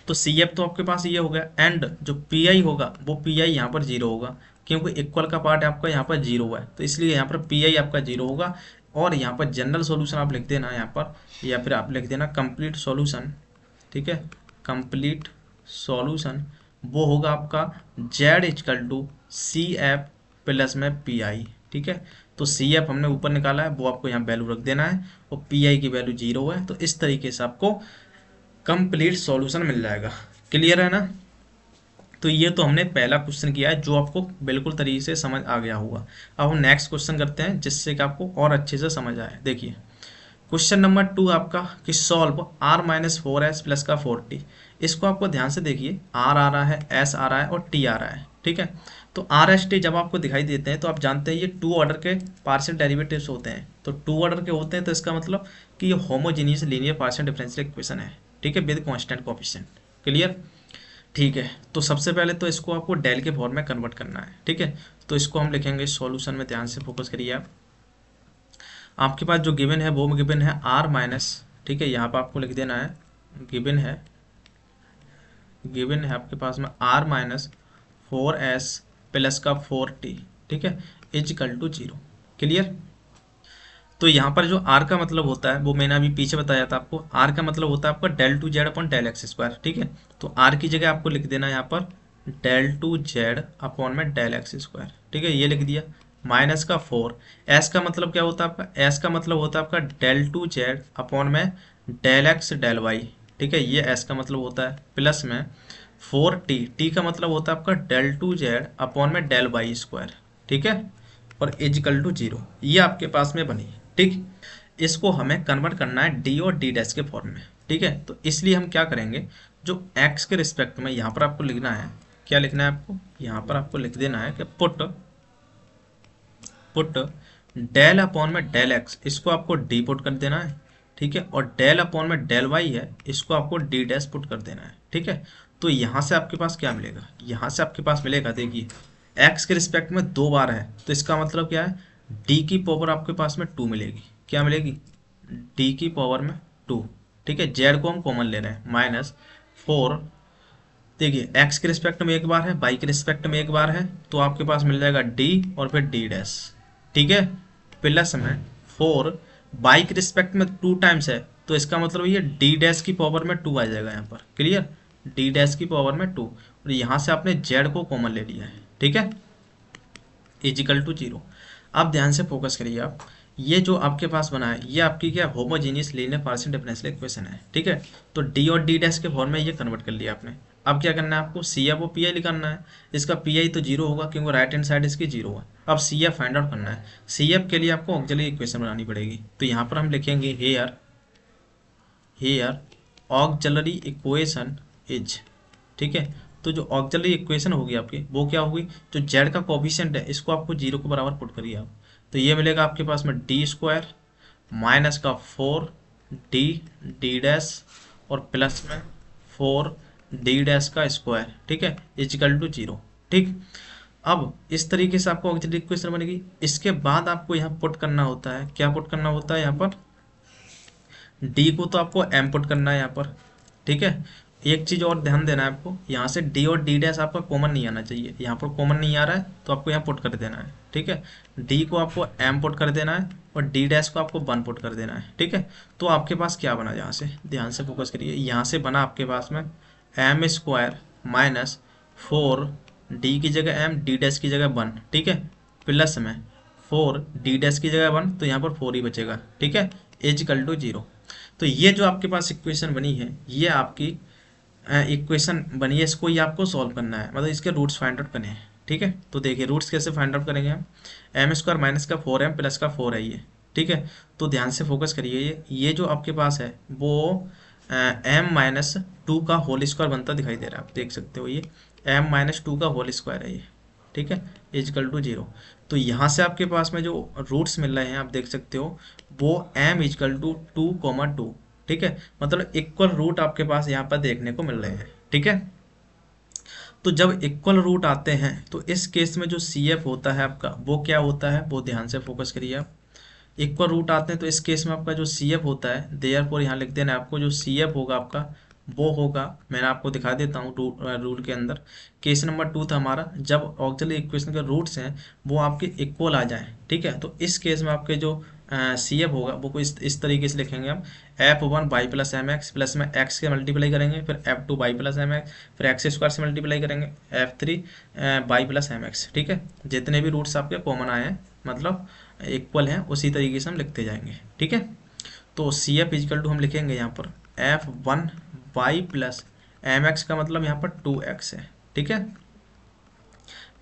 तो CF तो आपके पास ये हो गया, एंड जो PI होगा वो PI यहाँ पर 0 होगा, क्योंकि इक्वल का पार्ट आपका यहाँ पर 0 है, तो इसलिए यहाँ पर PI आपका 0 होगा। और यहाँ पर जनरल सॉल्यूशन आप लिख देना यहाँ पर, या फिर आप लिख देना कंप्लीट सॉल्यूशन, ठीक है, कंप्लीट सॉल्यूशन वो होगा आपका Z equal to CF plus में PI, ठीक है। तो CF हमने ऊपर निकाला है, वो आपको यहाँ वैल्यू रख देना है, और PI की वैल्यू 0 है, तो इस तरीके से आपको कंप्लीट सॉल्यूशन मिल जाएगा। क्लियर है ना। तो ये तो हमने पहला क्वेश्चन किया है, जो आपको बिल्कुल तरीके से समझ आ गया होगा। अब हम नेक्स्ट क्वेश्चन करते हैं, जिससे कि आपको और अच्छे से समझ आए। देखिए क्वेश्चन नंबर 2 आपका कि solve r minus 4s plus का 4t। इसको आपको ध्यान से देखिए, r आ रहा है, s आ रहा है और t आ रहा है, ठीक है। तो r s t जब आपको दिखाई देते हैं तो आप जानते हैं ये 2 ऑर्डर के पार्शियल डेरिवेटिव्स होते हैं। तो 2 ऑर्डर के होते हैं तो इसका मतलब कि ये homogeneous linear partial differential equation है, ठीक है, विद कांस्टेंट कोएफिशिएंट। क्लियर, ठीक है। तो सबसे पहले तो इसको आपको डेल के फॉर्म में कन्वर्ट करना है, ठीक है। तो इसको हम लिखेंगे सॉल्यूशन में, ध्यान से फोकस करिए आप। आपके पास जो गिवन है वो गिवन है r माइनस, ठीक है, यहाँ पर आपको लिख देना है गिवन है आपके पास में r माइनस 4s प्लस का 4t, ठीक है, इज इक्वल टू 0। क्लियर। तो यहाँ पर जो r का मतलब होता है वो मैंने अभी पीछे बताया था आपको, r का मतलब होता है आपका del two z upon del x square, ठीक है। तो r की जगह आपको लिख देना यहाँ पर डेल टू जेड अपॉन में डेल एक्स स्क्वायर, ठीक है, ये लिख दिया। माइनस का 4, s का मतलब क्या होता है आपका, s का मतलब होता है आपका डेल टू जेड अपॉन में डेल एक्स डेल वाई, ठीक है, ये s का मतलब होता है, प्लस में 4t, t का मतलब होता है आपका डेल टू जेड अपॉन में डेल वाई स्क्वायर, ठीक है, और इजिकल टू 0। ये आपके पास में बनी, ठीक। इसको हमें कन्वर्ट करना है d और d डैश के फॉर्म में, ठीक है। तो इसलिए हम क्या करेंगे, जो x के रिस्पेक्ट में यहाँ पर आपको लिखना है, क्या लिखना है आपको, यहाँ पर आपको लिख देना है कि पुट डेल अपॉन में डेल एक्स, इसको आपको d पुट कर देना है, ठीक है, और डेल अपॉन में डेल वाई है, इसको आपको d डैश पुट कर देना है, ठीक है। तो यहाँ से आपके पास क्या मिलेगा, यहाँ से आपके पास मिलेगा, देखिए x के रिस्पेक्ट में 2 बार है, तो इसका मतलब क्या है, d की पावर आपके पास में 2 मिलेगी, क्या मिलेगी, d की पावर में 2, ठीक है। z को हम कॉमन ले रहे हैं, माइनस 4, देखिए x के रिस्पेक्ट में एक बार है, y के रिस्पेक्ट में एक बार है, तो आपके पास मिल जाएगा d और फिर d डैश, ठीक है, प्लस में 4, y के रिस्पेक्ट में 2 टाइम्स है, तो इसका मतलब ये d डैश की पावर में 2 आ जाएगा यहाँ पर। क्लियर, d डैश की पावर में 2, और यहाँ से आपने z को कॉमन ले लिया है, ठीक है, इजिकल टू 0। अब ध्यान से फोकस करिए आप, ये जो आपके पास बना है ये आपकी क्या homogeneous linear partial differential equation है, ठीक है। तो d और d डैश के फॉर्म में ये कन्वर्ट कर लिया आपने। अब क्या करना है आपको, CF और PI निकालना है। इसका PI तो 0 होगा क्योंकि राइट हैंड साइड इसकी 0 है। अब CF फाइंड आउट करना है। CF के लिए आपको ऑक्सिलरी इक्वेशन बनानी पड़ेगी, तो यहाँ पर हम लिखेंगे हेयर ऑक्सिलरी इक्वेशन इज, ठीक है। तो जो ऑक्सिलरी इक्वेशन होगी आपकी वो क्या होगी, जो z का कोफिशिएंट है इसको आपको 0 के बराबर पुट करिए आप, तो ये मिलेगा आपके पास में d स्क्वायर माइनस का 4d d डैश और प्लस में 4d डैश का स्क्वायर, ठीक है, इजिकल टू 0, ठीक। अब इस तरीके से आपको ऑक्सिलरी इक्वेशन बनेगी। इसके बाद आपको यहाँ पुट करना होता है, क्या पुट करना होता है यहाँ पर, डी को तो आपको एम पुट करना है यहाँ पर, ठीक है। एक चीज और ध्यान देना है आपको, यहाँ से डी और डी डैश आपका कॉमन नहीं आना चाहिए, यहाँ पर कॉमन नहीं आ रहा है तो आपको यहाँ पुट कर देना है, ठीक है। डी को आपको एम पुट कर देना है और डी डैश को आपको 1 पुट कर देना है, ठीक है। तो आपके पास क्या बना, यहाँ से ध्यान से फोकस करिए, यहाँ से बना आपके पास में एम स्क्वायर माइनस 4 डी की जगह एम, डी डैश की जगह 1, ठीक है, प्लस में 4 डी डैश की जगह 1, तो यहाँ पर 4 ही बचेगा, ठीक है, इक्वल टू 0। तो ये जो आपके पास इक्वेशन बनी है, ये आपकी इक्वेशन बनी है, इसको ही आपको सॉल्व करना है, मतलब इसके रूट्स फाइंड आउट करने हैं, ठीक है। तो देखिए रूट्स कैसे फाइंड आउट करेंगे हम, एम स्क्वायर माइनस का 4m प्लस का 4 है ये, ठीक है। तो ध्यान से फोकस करिए, ये जो आपके पास है वो m माइनस 2 का होल स्क्वायर बनता दिखाई दे रहा है, आप देख सकते हो, ये m माइनस 2 का होल स्क्वायर है ये, ठीक है, इक्वल टू 0। तो यहाँ से आपके पास में जो रूट्स मिल रहे हैं आप देख सकते हो, वो m इक्वल टू 2,2, ठीक है, मतलब इक्वल रूट आपके पास यहाँ पर देखने को मिल रहे हैं, ठीक है। तो जब इक्वल रूट आते हैं तो इस केस में जो CF होता है आपका, वो क्या होता है, वो ध्यान से फोकस करिए आप। इक्वल रूट आते हैं तो इस केस में आपका जो CF होता है, देयरफॉर यहाँ लिख देना आपको, जो CF होगा आपका वो होगा, मैंने आपको दिखा देता हूँ रूल के अंदर। केस नंबर 2 था हमारा, जब ऑक्सिलरी इक्वेशन के रूट्स हैं वो आपके इक्वल आ जाएं, ठीक है। तो इस केस में आपके जो CF होगा वो को इस तरीके से लिखेंगे हम, F1 by plus M x, plus में x के मल्टीप्लाई करेंगे, फिर F2 by plus M x, फिर एक्स स्क्वायर से मल्टीप्लाई करेंगे, F3 by plus M x, ठीक है। जितने भी रूट्स आपके कॉमन आए हैं, मतलब इक्वल हैं, उसी तरीके से हम लिखते जाएंगे, ठीक है। तो CF इक्वल टू हम लिखेंगे यहाँ पर F1 by plus M x का मतलब यहाँ पर 2x है, ठीक है,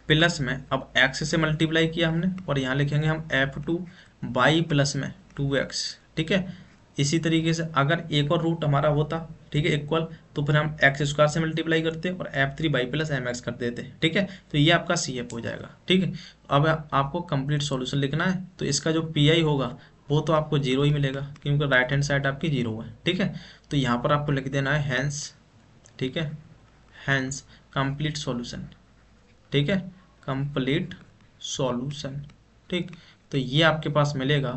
प्लस में अब x से मल्टीप्लाई किया हमने और यहाँ लिखेंगे हम F2 बाई प्लस में 2x, ठीक है। इसी तरीके से अगर एक और रूट हमारा होता, ठीक है, इक्वल, तो फिर हम एक्स स्क्वायर से मल्टीप्लाई करते और F3 by plus M x कर देते, ठीक है। तो ये आपका CF हो जाएगा, ठीक है। अब आपको कंप्लीट सॉल्यूशन लिखना है, तो इसका जो PI होगा वो तो आपको 0 ही मिलेगा, क्योंकि राइट हैंड साइड आपकी 0 है, ठीक है। तो यहाँ पर आपको लिख देना है हैंस, ठीक है, हैंस कंप्लीट सॉल्यूशन, ठीक है, कंप्लीट सॉल्यूशन, ठीक। तो ये आपके पास मिलेगा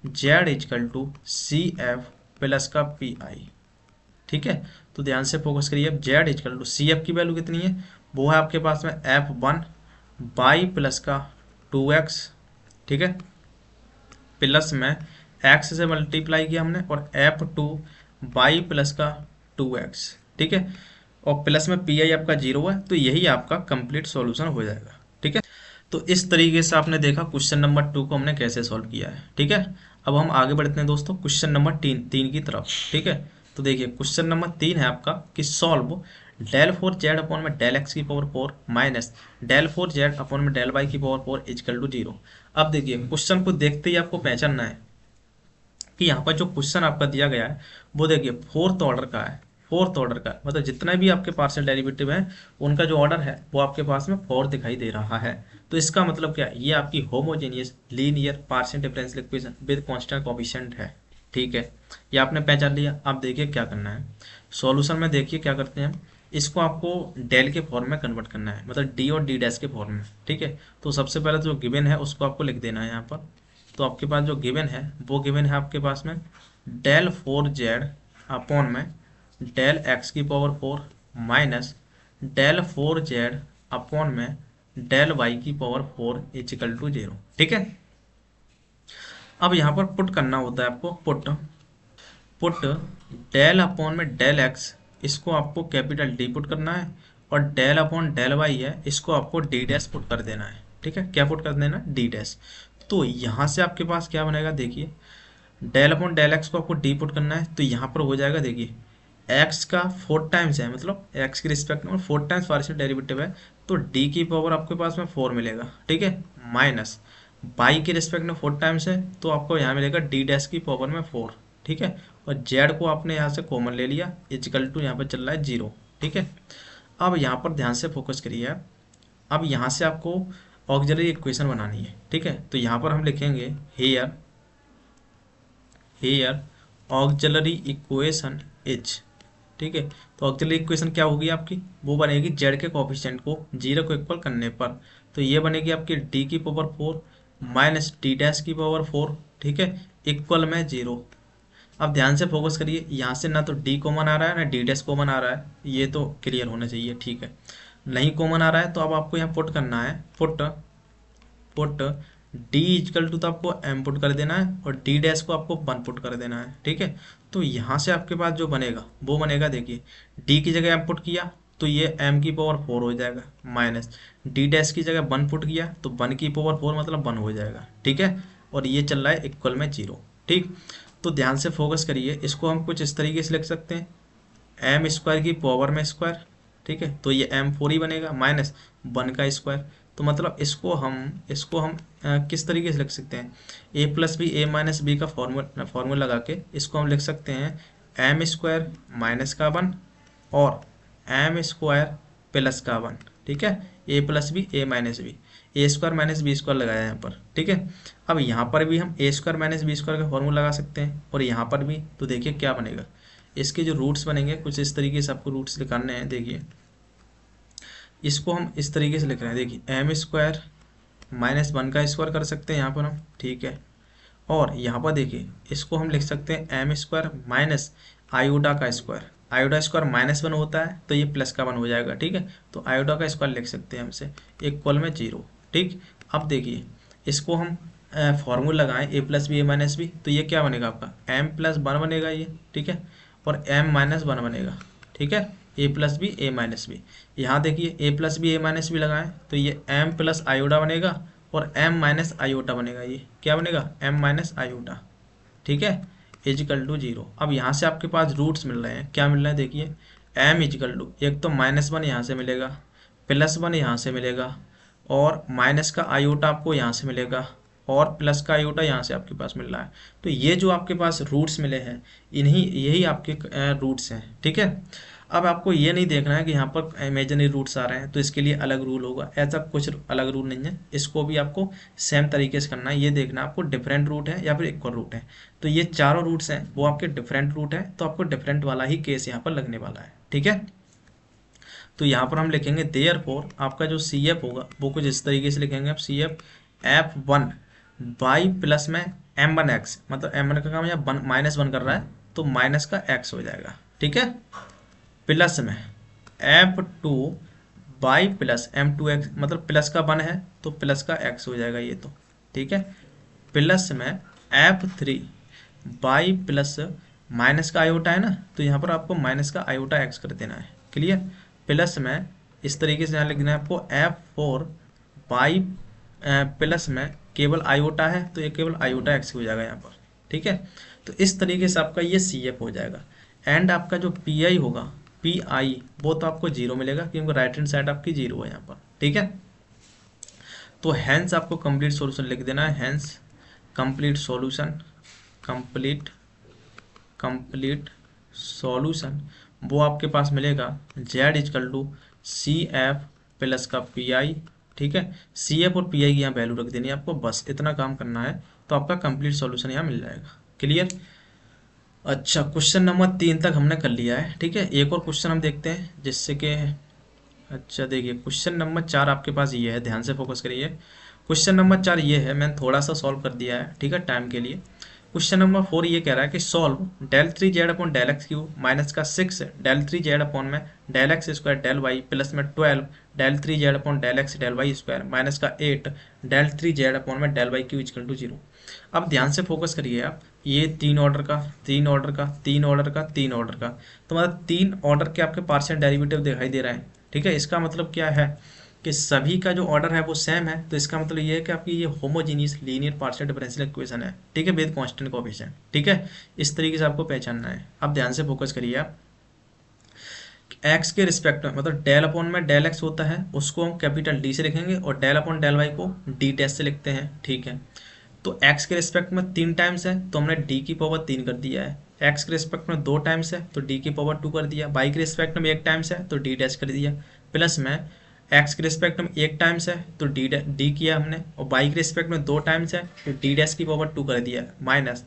Z equal to CF plus का PI, ठीक है। तो ध्यान से फोकस करिए, अब Z इक्वल टू CF की वैल्यू कितनी है, वो है आपके पास में F1 बाई प्लस का 2x, ठीक है, प्लस में x से मल्टीप्लाई किया हमने और F2 बाई प्लस का 2x, ठीक है, और प्लस में PI आपका 0 है, तो यही आपका कंप्लीट सॉल्यूशन हो जाएगा, ठीक है। तो इस तरीके से आपने देखा क्वेश्चन नंबर 2 को हमने कैसे सॉल्व किया है, ठीक है। अब हम आगे बढ़ते हैं दोस्तों क्वेश्चन नंबर 3 की तरफ, ठीक है। तो देखिए क्वेश्चन नंबर 3 है आपका कि सॉल्व डेल 4z अपॉन में डेल x की power 4 minus del 4z upon में डेल y की पावर 4 इक्वल टू 0। अब देखिए क्वेश्चन को देखते ही आपको पहचानना है कि यहाँ पर जो क्वेश्चन आपका दिया गया है वो देखिए फोर्थ ऑर्डर का है, फोर्थ ऑर्डर का मतलब जितने भी आपके पार्शियल डेरिवेटिव हैं उनका जो ऑर्डर है वो आपके पास में 4 दिखाई दे रहा है। तो इसका मतलब क्या है, ये आपकी homogeneous linear partial differential equation with constant coefficient है, ठीक है। ये आपने पहचान लिया। अब देखिए क्या करना है सॉल्यूशन में, देखिए क्या करते हैं हम, इसको आपको डेल के फॉर्म में कन्वर्ट करना है, मतलब डी और डी डैश के फॉर्म में, ठीक है। तो सबसे पहले जो गिवन है उसको आपको लिख देना है यहाँ पर। तो आपके पास जो गिवन है वो गिवन है आपके पास में डेल 4z अपॉन में डेल x की power 4 minus del 4z upon में डेल y की पावर 4 इक्वल टू 0, ठीक है। अब यहाँ पर पुट करना होता है आपको, पुट डेल अपॉन में डेल x, इसको आपको कैपिटल D पुट करना है और डेल अपॉन डेल y है, इसको आपको D डैश पुट कर देना है, ठीक है। क्या पुट कर देना, D डैश। तो यहाँ से आपके पास क्या बनेगा, देखिए डेल अपॉन डेल एक्स को आपको डी पुट करना है, तो यहाँ पर हो जाएगा, देखिए एक्स का 4 टाइम्स है, मतलब एक्स के रिस्पेक्ट में 4 टाइम्स पार्शियल डेरिवेटिव है, तो डी की पावर आपके पास में 4 मिलेगा, ठीक है, माइनस बाई के रिस्पेक्ट में 4 टाइम्स है तो आपको यहाँ मिलेगा डी डैश की पावर में 4, ठीक है। और जेड को आपने यहाँ से कॉमन ले लिया, इक्वल टू यहाँ पर चल रहा है 0, ठीक है। अब यहाँ पर ध्यान से फोकस करिए आप, अब यहाँ से आपको ऑक्सिलरी इक्वेशन बनानी है, ठीक है। तो यहाँ पर हम लिखेंगे हेयर ऑक्सिलरी इक्वेशन इज, ठीक है। तो ऑक्सिलरी इक्वेशन क्या होगी आपकी, वो बनेगी जेड के कोएफिशिएंट को 0 को इक्वल करने पर तो ये बनेगी आपकी डी की पावर 4 माइनस डी डैश की पावर 4, ठीक है, इक्वल में 0। अब ध्यान से फोकस करिए, यहाँ से ना तो डी कॉमन आ रहा है ना डी डैश कॉमन आ रहा है, ये तो क्लियर होना चाहिए, ठीक है। नहीं कॉमन आ रहा है तो अब आपको यहाँ पुट करना है, put put D equal to, तो आपको एम पुट कर देना है और डी डैश को आपको 1 पुट कर देना है, ठीक है। तो यहाँ से आपके पास जो बनेगा वो बनेगा, देखिए डी की जगह एम पुट किया तो ये एम की पावर 4 हो जाएगा, माइनस डी डैश की जगह 1 पुट किया तो 1 की पावर 4 मतलब 1 हो जाएगा, ठीक है। और ये चल रहा है इक्वल में 0, ठीक। तो ध्यान से फोकस करिए, इसको हम कुछ इस तरीके से लिख सकते हैं, एम स्क्वायर की पावर में स्क्वायर, ठीक है, तो ये M4 ही बनेगा माइनस 1 का स्क्वायर। तो मतलब इसको हम किस तरीके से लिख सकते हैं, a plus B A minus B का फॉर्मूला लगा के इसको हम लिख सकते हैं एम स्क्वायर माइनस का 1 और एम स्क्वायर प्लस का 1, ठीक है, a plus B A minus B, A square minus B square लगाया यहाँ पर, ठीक है। अब यहाँ पर भी हम ए स्क्वायर माइनस बी स्क्वायर का फॉर्मूला लगा सकते हैं और यहाँ पर भी, तो देखिए क्या बनेगा, इसके जो रूट्स बनेंगे कुछ इस तरीके से आपको रूट्स निकालने हैं। देखिए इसको हम इस तरीके से लिख रहे हैं, देखिए एम स्क्वायर माइनस 1 का स्क्वायर कर सकते हैं यहाँ पर हम, ठीक है। और यहाँ पर देखिए इसको हम लिख सकते हैं एम स्क्वायर माइनस आयोडा का स्क्वायर, आयोडा स्क्वायर -1 होता है तो ये प्लस का 1 हो जाएगा, ठीक है। तो आयोडा का स्क्वायर लिख सकते हैं हमसे इक्वल में 0, ठीक। अब देखिए इसको हम फॉर्मूला लगाएं a plus B A minus B, तो ये क्या बनेगा आपका m प्लस 1 बनेगा ये, ठीक है, और m माइनस 1 बनेगा, ठीक है, a plus B A minus B. यहाँ देखिए a plus B A minus B लगाएं तो ये m प्लस आयोडा बनेगा और m माइनस आयोटा बनेगा, ये क्या बनेगा m माइनस आयोटा, ठीक है, इजिकल टू 0। अब यहाँ से आपके पास रूट्स मिल रहे हैं, क्या मिल रहा है देखिए, m इजिकल टू एक तो -1 यहाँ से मिलेगा, +1 यहाँ से मिलेगा और माइनस का आयोटा आपको यहाँ से मिलेगा और प्लस का आयोटा यहाँ से आपके पास मिल रहा है। तो ये जो आपके पास रूट्स मिले हैं यही आपके रूट्स हैं, ठीक है। अब आपको ये नहीं देखना है कि यहाँ पर इमेजिनरी रूट्स आ रहे हैं तो इसके लिए अलग रूल होगा, ऐसा कुछ अलग रूल नहीं है, इसको भी आपको सेम तरीके से करना है। ये देखना आपको डिफरेंट रूट है या फिर इक्वल रूट है, तो ये चारों रूट्स हैं वो आपके डिफरेंट रूट है, तो आपको डिफरेंट वाला ही केस यहाँ पर लगने वाला है, ठीक है। तो यहाँ पर हम लिखेंगे देयरफॉर आपका जो CF होगा वो कुछ इस तरीके से लिखेंगे आप, CF F1 बाई प्लस में M1x, मतलब M1 का काम यहाँ -1 कर रहा है तो माइनस का x हो जाएगा, ठीक है, प्लस में F2 बाई प्लस M2x, मतलब प्लस का 1 है तो प्लस का x हो जाएगा ये तो, ठीक है, प्लस में F3 बाई प्लस माइनस का आयोटा है ना तो यहाँ पर आपको माइनस का आयोटा x कर देना है, क्लियर। प्लस में इस तरीके से यहाँ लिखना है आपको F4 बाई प्लस में केवल आयोटा है तो ये केवल आयोटा x हो जाएगा यहाँ पर, ठीक है। तो इस तरीके से आपका ये CF हो जाएगा एंड आपका जो PI होगा PI वो तो आपको 0 मिलेगा क्योंकि राइट हैंड साइड आपकी 0 है यहाँ पर, ठीक है। तो हैंस आपको कंप्लीट सॉल्यूशन लिख देना है, hence complete solution, complete solution वो आपके पास मिलेगा z equal to CF plus का PI, ठीक है। CF और PI की यहाँ वैल्यू रख देनी है आपको, बस इतना काम करना है तो आपका कंप्लीट सॉल्यूशन यहाँ मिल जाएगा, क्लियर। अच्छा क्वेश्चन नंबर 3 तक हमने कर लिया है, ठीक है। एक और क्वेश्चन हम देखते हैं जिससे कि, अच्छा देखिए क्वेश्चन नंबर 4 आपके पास ये है, ध्यान से फोकस करिए। क्वेश्चन नंबर 4 ये है, मैंने थोड़ा सा सॉल्व कर दिया है, ठीक है, टाइम के लिए। क्वेश्चन नंबर 4 ये कह रहा है कि solve del 3z upon del x cube minus का 6 del 3z अपॉन में del x square del y plus में 12 del 3z upon del x del y square minus का 8 del 3z अपॉन में del y cube equal to 0। अब ध्यान से फोकस करिए आप, ये 3 ऑर्डर का 3 ऑर्डर का 3 ऑर्डर का 3 ऑर्डर का, तो मतलब 3 ऑर्डर के आपके पार्शियल डेरिवेटिव दिखाई दे रहे हैं, ठीक है। इसका मतलब क्या है कि सभी का जो ऑर्डर है वो सेम है, तो इसका मतलब ये है कि आपकी ये homogeneous linear partial differential equation है, ठीक है, विद कांस्टेंट कोएफिशिएंट, ठीक है। इस तरीके से आपको पहचानना है। अब ध्यान से फोकस करिए आप, x के रिस्पेक्ट में मतलब डेल अपॉन में डेल x होता है उसको हम कैपिटल D से लिखेंगे और डेल अपॉन डेल y को D डैश से लिखते हैं, ठीक है। तो x के रिस्पेक्ट में 3 टाइम्स है तो हमने d की पावर 3 कर दिया है, x के रिस्पेक्ट में 2 टाइम्स है तो d की पावर 2 कर दिया, y के रिस्पेक्ट में 1 टाइम्स है तो d डैश कर दिया, प्लस में x के रिस्पेक्ट में 1 टाइम्स है तो d किया हमने और y के रिस्पेक्ट में 2 टाइम्स है तो d डैश की पावर 2 कर दिया, माइनस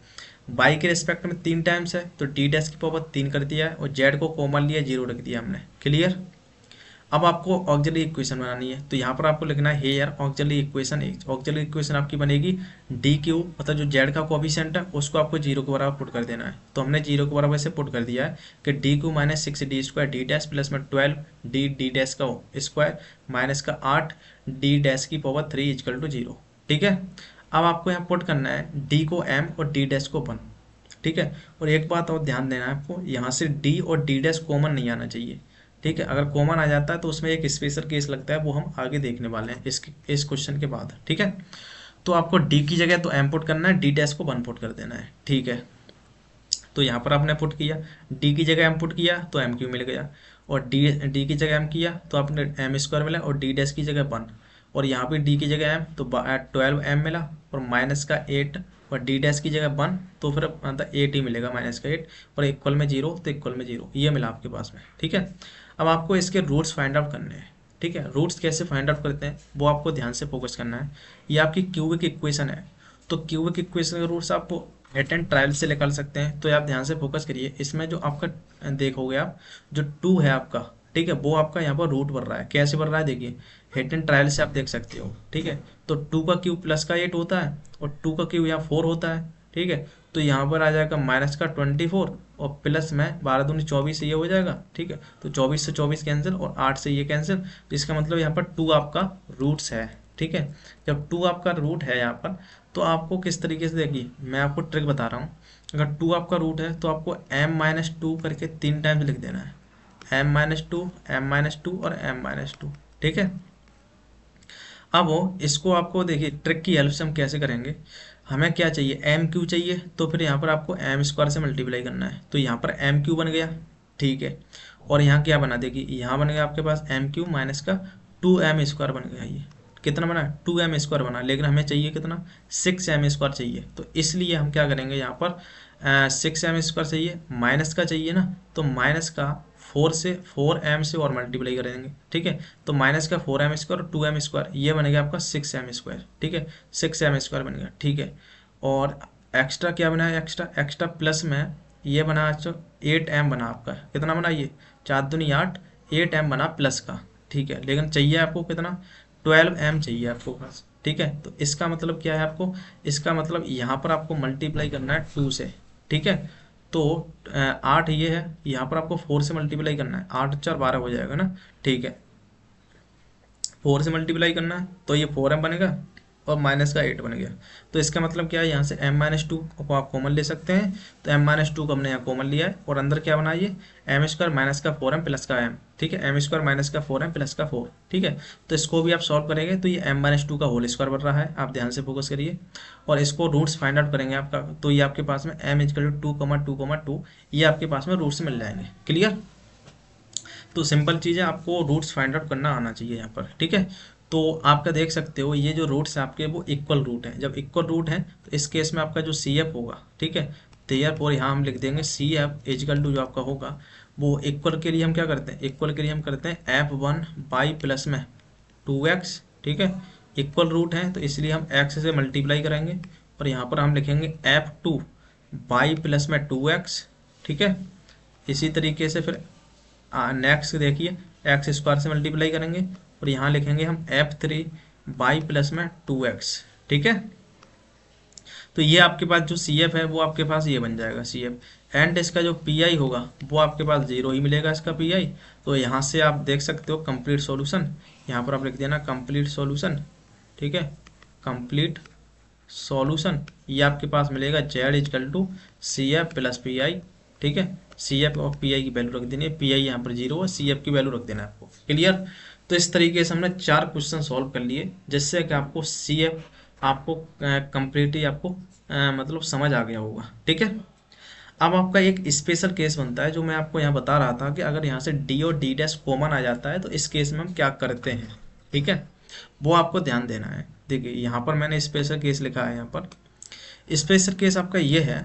y के रिस्पेक्ट में 3 टाइम्स है तो d डैश की पावर 3 कर दिया और z को कॉमन लिया 0 रख दिया हमने, क्लियर। अब आपको ऑक्सिलरी इक्वेशन बनानी है, तो यहाँ पर आपको लिखना है here auxiliary equation. Auxiliary equation आपकी बनेगी डी क्यू, मतलब जो जेड का कोफिशिएंट है उसको आपको जीरो के बराबर पुट कर देना है। तो हमने जीरो के बराबर से पुट कर दिया है कि D Q minus 6d² D dash plus में 12 डी डी डैश का स्क्वायर माइनस का 8 डी डैश की पावर 3 इक्वल टू 0। ठीक है, अब आपको यहाँ पुट करना है डी को m और डी डैश को 1। ठीक है, और एक बात और ध्यान देना है आपको, यहाँ से डी और डी डैश कॉमन नहीं आना चाहिए। ठीक है, अगर कॉमन आ जाता है तो उसमें एक स्पेशल केस लगता है, वो हम आगे देखने वाले हैं इस क्वेश्चन के बाद। ठीक है, तो आपको डी की जगह तो m पुट करना है, डी डैश को 1 पुट कर देना है। ठीक है, तो यहाँ पर आपने पुट किया, डी की जगह m पुट किया तो एम क्यू मिल गया, और डी की जगह m किया तो आपने m² मिला, और डी डैश की जगह 1, और यहाँ पे डी की जगह m तो 12m मिला, और माइनस का 8, और डी डैश की जगह 1 तो फिर मतलब 8 ही मिलेगा, माइनस का 8, और इक्वल में 0 तो इक्वल में 0, ये मिला आपके पास में। ठीक है, अब आपको इसके रूट्स फाइंड आउट करने हैं। ठीक है, रूट्स कैसे फाइंड आउट करते हैं वो आपको ध्यान से फोकस करना है। ये आपकी क्यूबिक इक्वेशन है, तो क्यूबिक इक्वेशन के रूट्स आपको हेट एंड ट्रायल से निकाल सकते हैं। तो आप ध्यान से फोकस करिए, इसमें जो आपका देखोगे आप, जो 2 है आपका, ठीक है, वो आपका यहाँ पर रूट बढ़ रहा है। कैसे बढ़ रहा है देखिए, हेट एंड ट्रायल से आप देख सकते हो। ठीक है, तो 2 का क्यूब प्लस का 8 होता है, और 2 का क्यूब यहाँ 4 होता है। ठीक है, तो यहाँ पर आ जाएगा माइनस का 24, और प्लस में 12 दूनी 24, ये हो जाएगा। ठीक है, तो 24 से 24 कैंसिल, और 8 से ये कैंसिल, तो इसका मतलब यहाँ पर 2 आपका रूट्स है। ठीक है, जब 2 आपका रूट है यहाँ पर, तो आपको किस तरीके से, देखिए मैं आपको ट्रिक बता रहा हूँ। अगर 2 आपका रूट है तो आपको m-2 करके 3 टाइम्स लिख देना है, m-2, m-2 और m-2। ठीक है, अब वो इसको आपको देखिए ट्रिक की हेल्प से हम कैसे करेंगे। हमें क्या चाहिए, एम क्यू चाहिए, तो फिर यहाँ पर आपको m² से मल्टीप्लाई करना है, तो यहाँ पर एम क्यू बन गया। ठीक है, और यहाँ क्या बना, देखिए यहाँ बन गया आपके पास एम क्यू माइनस का 2m² बन गया। ये कितना बना, 2m² बना, लेकिन हमें चाहिए कितना, 6m² चाहिए। तो इसलिए हम क्या करेंगे, यहाँ पर 6m² चाहिए, माइनस का चाहिए ना, तो माइनस का 4m से और मल्टीप्लाई करेंगे। ठीक है, तो माइनस का 4m² और 2m², ये बनेगा आपका 6m²। ठीक है, 6m² बन गया। ठीक है, और एक्स्ट्रा क्या बना है, एक्स्ट्रा प्लस में ये बना 8m बना आपका, कितना बना ये 4 दूनी 8, 8m बना प्लस का। ठीक है, लेकिन चाहिए आपको कितना, 12m चाहिए आपको पास। ठीक है, तो इसका मतलब क्या है आपको, इसका मतलब यहाँ पर आपको मल्टीप्लाई करना है 2 से। ठीक है, तो 8 ये है, यहाँ पर आपको 4 से मल्टीप्लाई करना है, 8 4 12 हो जाएगा ना। ठीक है, 4 से मल्टीप्लाई करना है, तो ये 4m बनेगा, और माइनस का 8 बन गया। तो इसका मतलब क्या है, यहाँ से m-2 को आप कॉमन ले सकते हैं, तो m-2 को हमने यहाँ कॉमन लिया है, और अंदर क्या बना, ये m² माइनस का 4m प्लस का m। ठीक है, m² माइनस का 4m प्लस का 4। ठीक है, तो इसको भी आप सॉल्व करेंगे तो ये m-2 का होल स्क्वायर बन रहा है, आप ध्यान से फोकस करिए, और इसको रूट्स फाइंड आउट करेंगे आपका, तो ये आपके पास में m=2,2,2 ये आपके पास में रूट्स मिल जाएंगे। क्लियर, तो सिंपल चीज़ है, आपको रूट्स फाइंड आउट करना आना चाहिए यहाँ पर। ठीक है, तो आपका देख सकते हो ये जो रूट्स हैं आपके वो इक्वल रूट हैं। जब इक्वल रूट हैं तो इस केस में आपका जो CF होगा, ठीक है, देयरफॉर यहाँ हम लिख देंगे CF इक्वल टू जो आपका होगा वो इक्वल के लिए हम क्या करते हैं, इक्वल के लिए हम करते हैं F1 बाई प्लस में 2x। ठीक है, इक्वल रूट है तो इसलिए हम x से मल्टीप्लाई करेंगे, और यहाँ पर हम लिखेंगे F2 बाई प्लस में 2x। ठीक है, इसी तरीके से फिर नेक्स्ट देखिए x² से मल्टीप्लाई करेंगे, और यहाँ लिखेंगे हम F3 बाई प्लस में 2x। ठीक है, तो ये आपके पास जो CF है वो आपके पास ये बन जाएगा CF, एंड इसका जो PI होगा वो आपके पास 0 ही मिलेगा इसका PI। तो यहाँ से आप देख सकते हो कंप्लीट सॉल्यूशन, यहाँ पर आप लिख देना कंप्लीट सॉल्यूशन। ठीक है, कंप्लीट सॉल्यूशन ये आपके पास मिलेगा Z CF प्लस PI। ठीक है, CF और PI की वैल्यू रख देनी है, PI यहाँ पर 0 है, CF की वैल्यू रख देना है आपको। क्लियर, तो इस तरीके से हमने 4 क्वेश्चन सॉल्व कर लिए, जिससे कि आपको CF आपको कंप्लीटली आपको मतलब समझ आ गया होगा। ठीक है, अब आपका एक स्पेशल केस बनता है जो मैं आपको यहाँ बता रहा था कि अगर यहाँ से D और D डैश कॉमन आ जाता है तो इस केस में हम क्या करते हैं। ठीक है, वो आपको ध्यान देना है। देखिए यहाँ पर मैंने स्पेशल केस लिखा है, यहाँ पर स्पेशल केस आपका ये है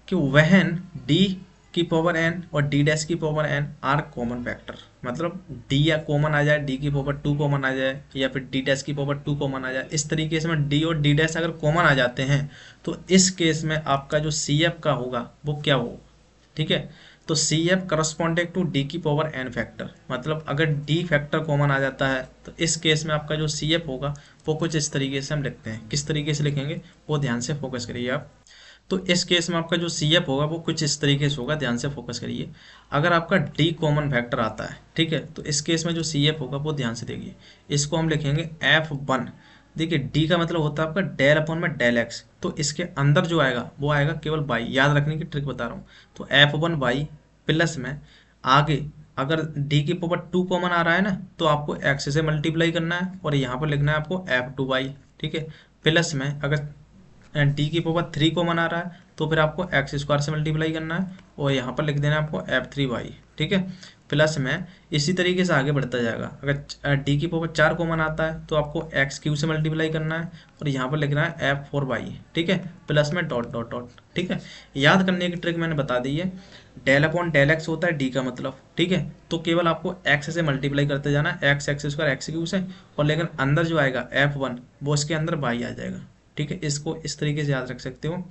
कि वहन D की पावर n और D डैश की power n are common factor, मतलब D या कॉमन आ जाए, D की पावर 2 कॉमन आ जाए, या फिर D डैश की पावर 2 कॉमन आ जाए, इस तरीके से में D और D डैश अगर कॉमन आ जाते हैं तो इस केस में आपका जो CF का होगा वो क्या होगा। ठीक है, तो C F corresponding to D की पावर एन फैक्टर, मतलब अगर डी फैक्टर कॉमन आ जाता है तो इस केस में आपका जो सी एफ होगा वो कुछ इस तरीके से हम लिखते हैं। किस तरीके से लिखेंगे वो ध्यान से फोकस करिए आप। तो इस केस में आपका जो सी एफ होगा वो कुछ इस तरीके से होगा, ध्यान से फोकस करिए। अगर आपका डी कॉमन फैक्टर आता है, ठीक है, तो इस केस में जो सी एफ होगा वो ध्यान से देखिए, इसको हम लिखेंगे एफ वन। देखिए डी का मतलब होता है आपका डेल अपॉन में डेल एक्स, तो इसके अंदर जो आएगा वो आएगा केवल बाई, याद रखने की ट्रिक बता रहा हूँ। तो एफ वन बाई प्लस में आगे अगर डी की पावर टू कॉमन आ रहा है ना तो आपको एक्स से मल्टीप्लाई करना है और यहाँ पर लिखना है आपको एफ टू बाई, ठीक है। प्लस में अगर डी की पावर थ्री कॉमन आ रहा है तो फिर आपको एक्स स्क्वायर से मल्टीप्लाई करना है और यहाँ पर लिख देना है आपको एफ थ्री वाई, ठीक है। प्लस में इसी तरीके से आगे बढ़ता जाएगा, अगर डी की पावर चार कॉमन आता है तो आपको एक्स क्यू से मल्टीप्लाई करना है और यहाँ पर लिखना है एफ फोर वाई, ठीक है। प्लस में डॉट डॉट डॉट, ठीक है। याद करने की ट्रिक मैंने बता दी है, डेल अपॉन डेल एक्स होता है डी का मतलब, ठीक है। तो केवल आपको एक्स से मल्टीप्लाई करते जाना है, x x square x Q से, और लेकिन अंदर जो आएगा एफ वन वो इसके अंदर वाई आ जाएगा, ठीक है। इसको इस तरीके से याद रख सकते हो।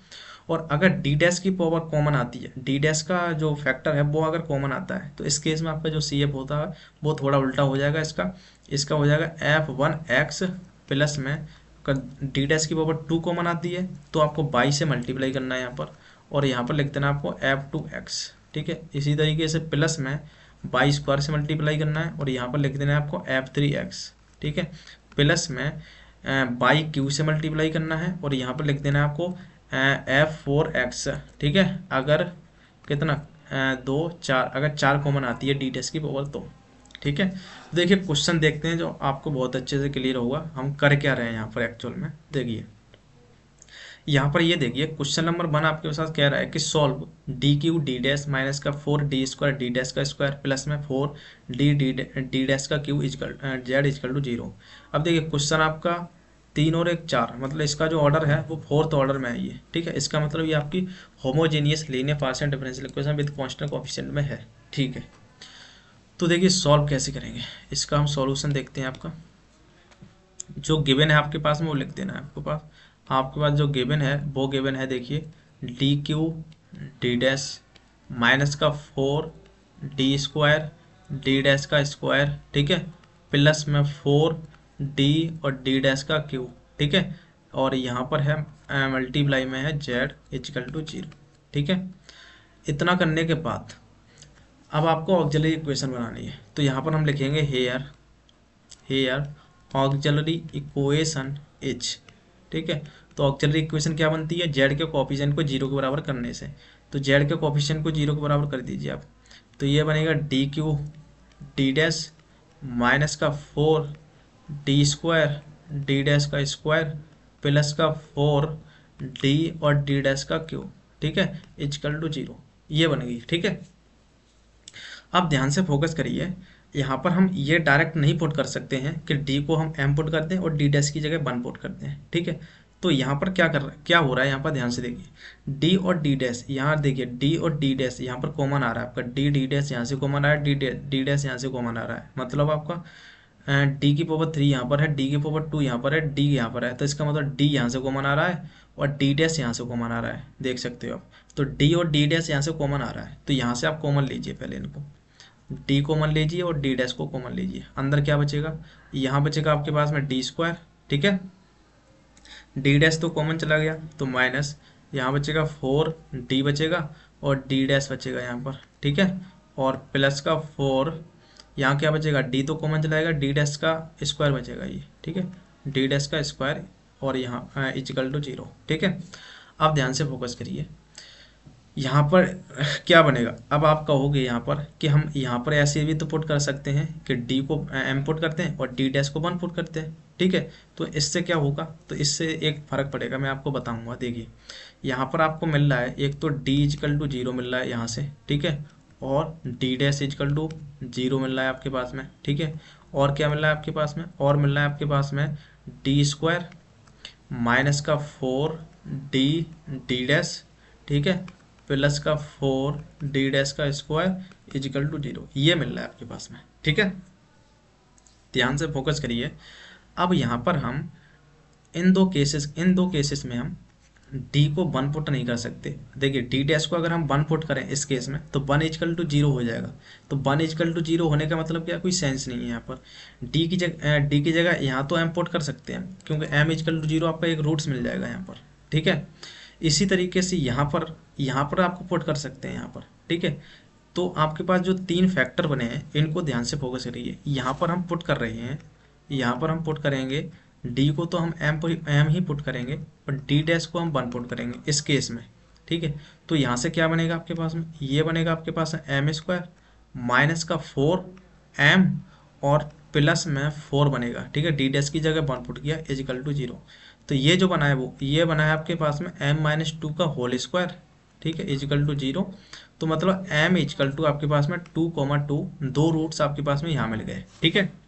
और अगर डी डैश की पावर कॉमन आती है, डी डैश का जो फैक्टर है वो अगर कॉमन आता है तो इस केस में आपका जो सी एफ होता है वो थोड़ा उल्टा हो जाएगा, इसका हो जाएगा एफ वन एक्स प्लस में अगर डी डैश की पावर टू कॉमन आती है तो आपको बाई से मल्टीप्लाई करना है यहाँ पर और यहाँ पर लिख देना आपको एफ टू एक्स, ठीक है। इसी तरीके से प्लस में बाई स्क्वायर से मल्टीप्लाई करना है और यहाँ पर लिख देना है आपको एफ थ्री एक्स, ठीक है। प्लस में बाई क्यू से मल्टीप्लाई करना है और यहाँ पर लिख देना है आपको एफ फोर एक्स, ठीक है। अगर कितना दो चार, अगर चार कॉमन आती है डी टेस्ट की पावर तो, ठीक है। देखिए क्वेश्चन देखते हैं जो आपको बहुत अच्छे से क्लियर होगा हम कर क्या रहे हैं यहाँ पर एक्चुअल में। देखिए यहाँ पर ये देखिए क्वेश्चन नंबर वन आपके साथ कह रहा है कि solve D Q D dash minus का four D square D dash का स्क्वायर प्लस में फोर डी डैश का q equal z equal to zero. अब देखिए क्वेश्चन आपका तीन और एक चार, मतलब इसका जो ऑर्डर है वो फोर्थ ऑर्डर में है ये, ठीक है। इसका मतलब ये आपकी homogeneous linear partial differential equation with constant coefficient में है, ठीक है। तो देखिए सॉल्व कैसे करेंगे इसका, हम सॉल्यूशन देखते हैं। आपका जो गिवन है आपके पास में वो लिख देना है आपके पास जो गिवन है वो गिवन है, देखिए D Q D dash minus का four D square D dash का स्क्वायर, ठीक है, प्लस में फोर डी और डी डैश का क्यू, ठीक है। और यहाँ पर है मल्टीप्लाई में है जेड इक्वल टू जीरो, ठीक है। इतना करने के बाद अब आपको ऑक्सिलरी इक्वेशन बनानी है, तो यहाँ पर हम लिखेंगे हेयर ऑक्सिलरी इक्वेशन इज, ठीक है। तो ऑक्सिलरी इक्वेशन क्या बनती है, जेड के कोएफिशिएंट को जीरो के बराबर करने से। तो जेड के कोएफिशिएंट को जीरो के बराबर कर दीजिए आप, तो ये बनेगा D Q D dash minus का four D square D dash का स्क्वायर प्लस का फोर डी और डी डैश का क्यू, ठीक है, इक्वल टू जीरो, ये बन गई, ठीक है। अब ध्यान से फोकस करिए, यहाँ पर हम ये डायरेक्ट नहीं पुट कर सकते हैं कि डी को हम एम पुट कर दें और डी डैश की जगह वन पुट कर दें, ठीक है। तो यहाँ पर क्या हो रहा है, यहाँ पर ध्यान से देखिए डी और डी डैश, यहाँ देखिए डी और डी डैश यहाँ पर कॉमन आ रहा है आपका, डी डी डैश यहाँ से कॉमन आ रहा है, डी डैश यहाँ से कॉमन आ रहा है, मतलब आपका डी की पावर थ्री यहाँ पर है, डी की पावर टू यहाँ पर है, डी यहाँ पर है, तो इसका मतलब डी यहाँ से कॉमन आ रहा है और डी डैश यहाँ से कॉमन आ रहा है, देख सकते हो आप। तो डी और डी डैश यहाँ से कॉमन आ रहा है, तो यहाँ से आप कॉमन लीजिए, पहले इनको डी कॉमन लीजिए और डी डैश को कॉमन लीजिए। अंदर क्या बचेगा, यहाँ बचेगा आपके पास में डी स्क्वायर, ठीक है, डी डैश तो कॉमन चला गया तो माइनस, यहाँ बचेगा फोर डी बचेगा और डी डैश बचेगा यहाँ पर, ठीक है, और प्लस का फोर, यहाँ क्या बचेगा, डी तो कॉमन चलाएगा, डी डैश का स्क्वायर बचेगा ये, ठीक है, डी डैश का स्क्वायर और यहाँ इक्वल टू जीरो, ठीक है। अब ध्यान से फोकस करिए, यहाँ पर क्या बनेगा, अब आप कहोगे यहाँ पर कि हम यहाँ पर ऐसे भी तो पुट कर सकते हैं कि डी को एम पुट करते हैं और डी डैश को वन पुट करते हैं, ठीक है। तो इससे क्या होगा, तो इससे एक फ़र्क पड़ेगा, मैं आपको बताऊंगा। देखिए यहाँ पर आपको मिल रहा है एक तो डी इक्वल टू जीरो मिल रहा है यहाँ से, ठीक है, और D dash equal to zero मिल रहा है आपके पास में, ठीक है। और क्या मिल रहा है आपके पास में, और मिल रहा है आपके पास में डी स्क्वायर माइनस का फोर डी डी डैश, ठीक है, प्लस का फोर डी डैश का स्क्वायर इजिकल टू जीरो, ये मिल रहा है आपके पास में, ठीक है। ध्यान से फोकस करिए। अब यहाँ पर हम इन दो केसेस में हम डी को वन पुट नहीं कर सकते। देखिए डी डैश को अगर हम वन पुट करें इस केस में तो वन इजकल टू जीरो हो जाएगा। तो वन इजकल टू जीरो होने का मतलब क्या, कोई सेंस नहीं है यहाँ पर। डी की जगह यहाँ तो एम पुट कर सकते हैं, क्योंकि एम इजकल टू जीरो आपका एक रूट्स मिल जाएगा यहाँ पर, ठीक है। इसी तरीके से यहाँ पर आपको पुट कर सकते हैं यहाँ पर, ठीक है। तो आपके पास जो तीन फैक्टर बने हैं इनको ध्यान से फोकस करिए। यहाँ पर हम पुट कर रहे हैं, यहाँ पर हम पुट करेंगे डी को, तो हम एम ही पुट करेंगे, और डी डैश को हम वन पुट करेंगे इस केस में, ठीक है। तो यहाँ से क्या बनेगा आपके पास में, ये बनेगा आपके पास एम स्क्वायर माइनस का 4m और प्लस में 4 बनेगा, ठीक है। डी डैश की जगह वन पुट किया इजिकल टू जीरो। तो ये जो बना है वो ये बना है आपके पास में m-2 का होल स्क्वायर, ठीक है, इजिकल टू जीरो। तो मतलब m इजिकल टू आपके पास में 2,2 दो रूट्स आपके पास में यहाँ मिल गए, ठीक है।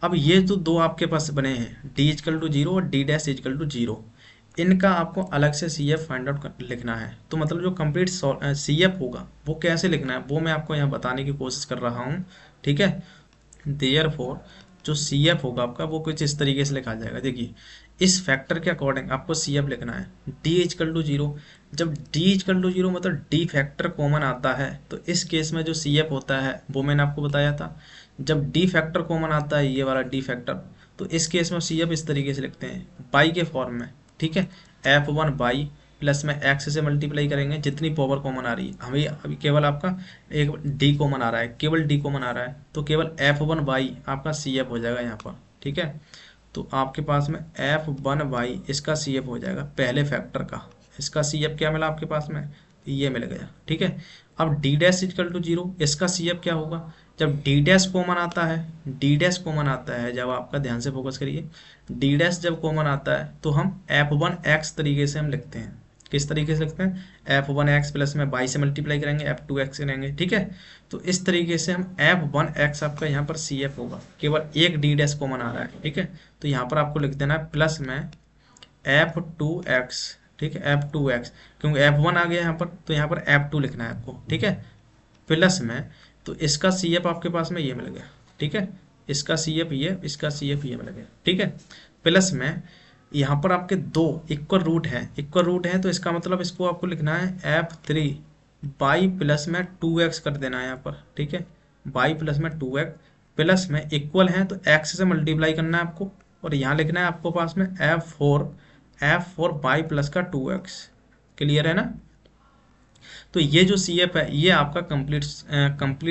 अब ये जो दो आपके पास बने हैं डी इजकल टू जीरो और D dash equal to zero, इनका आपको अलग से सी एफ फाइंड आउट लिखना है। तो मतलब जो कंप्लीट सी एफ होगा वो कैसे लिखना है वो मैं आपको यहाँ बताने की कोशिश कर रहा हूँ, ठीक है। देयरफॉर जो सी एफ होगा आपका वो कुछ इस तरीके से लिखा जाएगा। देखिए इस फैक्टर के अकॉर्डिंग आपको सी एफ लिखना है डी इजकल टू जीरो। जब डी इजकल टू जीरो मतलब डी फैक्टर कॉमन आता है, तो इस केस में जो सी एफ होता है वो मैंने आपको बताया था। जब डी फैक्टर कॉमन आता है, ये वाला डी फैक्टर, तो इस केस में सी एफ इस तरीके से लिखते हैं बाई के फॉर्म में, ठीक है। f1 बाई प्लस में x से मल्टीप्लाई करेंगे जितनी पावर कॉमन आ रही है, हमें अभी केवल आपका एक डी कॉमन आ रहा है, केवल डी कॉमन आ रहा है, तो केवल f1 बाई आपका सी एफ हो जाएगा यहाँ पर, ठीक है। तो आपके पास में f1 बाई इसका सी एफ हो जाएगा पहले फैक्टर का। इसका सी एफ क्या मिला आपके पास में, ये मिल गया, ठीक है। अब D dash equal to zero, इसका सी एफ क्या होगा, जब डी डैश कॉमन आता है, डी डैश कॉमन आता है जब आपका, ध्यान से फोकस करिए, डी डैश जब कॉमन आता है तो हम f1x तरीके से हम लिखते हैं। किस तरीके से लिखते हैं, f1x प्लस में बाई से मल्टीप्लाई करेंगे f2x करेंगे, ठीक है। तो इस तरीके से हम f1x आपका यहाँ पर सी एफ होगा, केवल एक डी डैश कॉमन आ रहा है, ठीक है। तो यहाँ पर आपको लिख देना है प्लस में f2x, ठीक है, f2x, क्योंकि f1 आ गया यहाँ पर, तो यहाँ पर f2 लिखना है आपको, ठीक है, प्लस में, तो इसका सी एफ आपके पास में ये मिल गया, ठीक है। इसका सी एफ ये, इसका सी एफ ये मिल गया, ठीक है। प्लस में यहाँ पर आपके दो इक्वल रूट है, तो इसका मतलब इसको आपको लिखना है f3 बाई प्लस में 2x कर देना है यहाँ पर, ठीक है, बाई प्लस में 2x, प्लस में इक्वल है तो x से मल्टीप्लाई करना है आपको, और यहाँ लिखना है आपको पास में f4 बाई प्लस का 2x। क्लियर है ना। तो ये जो सी एफ है ये आपका कंप्लीट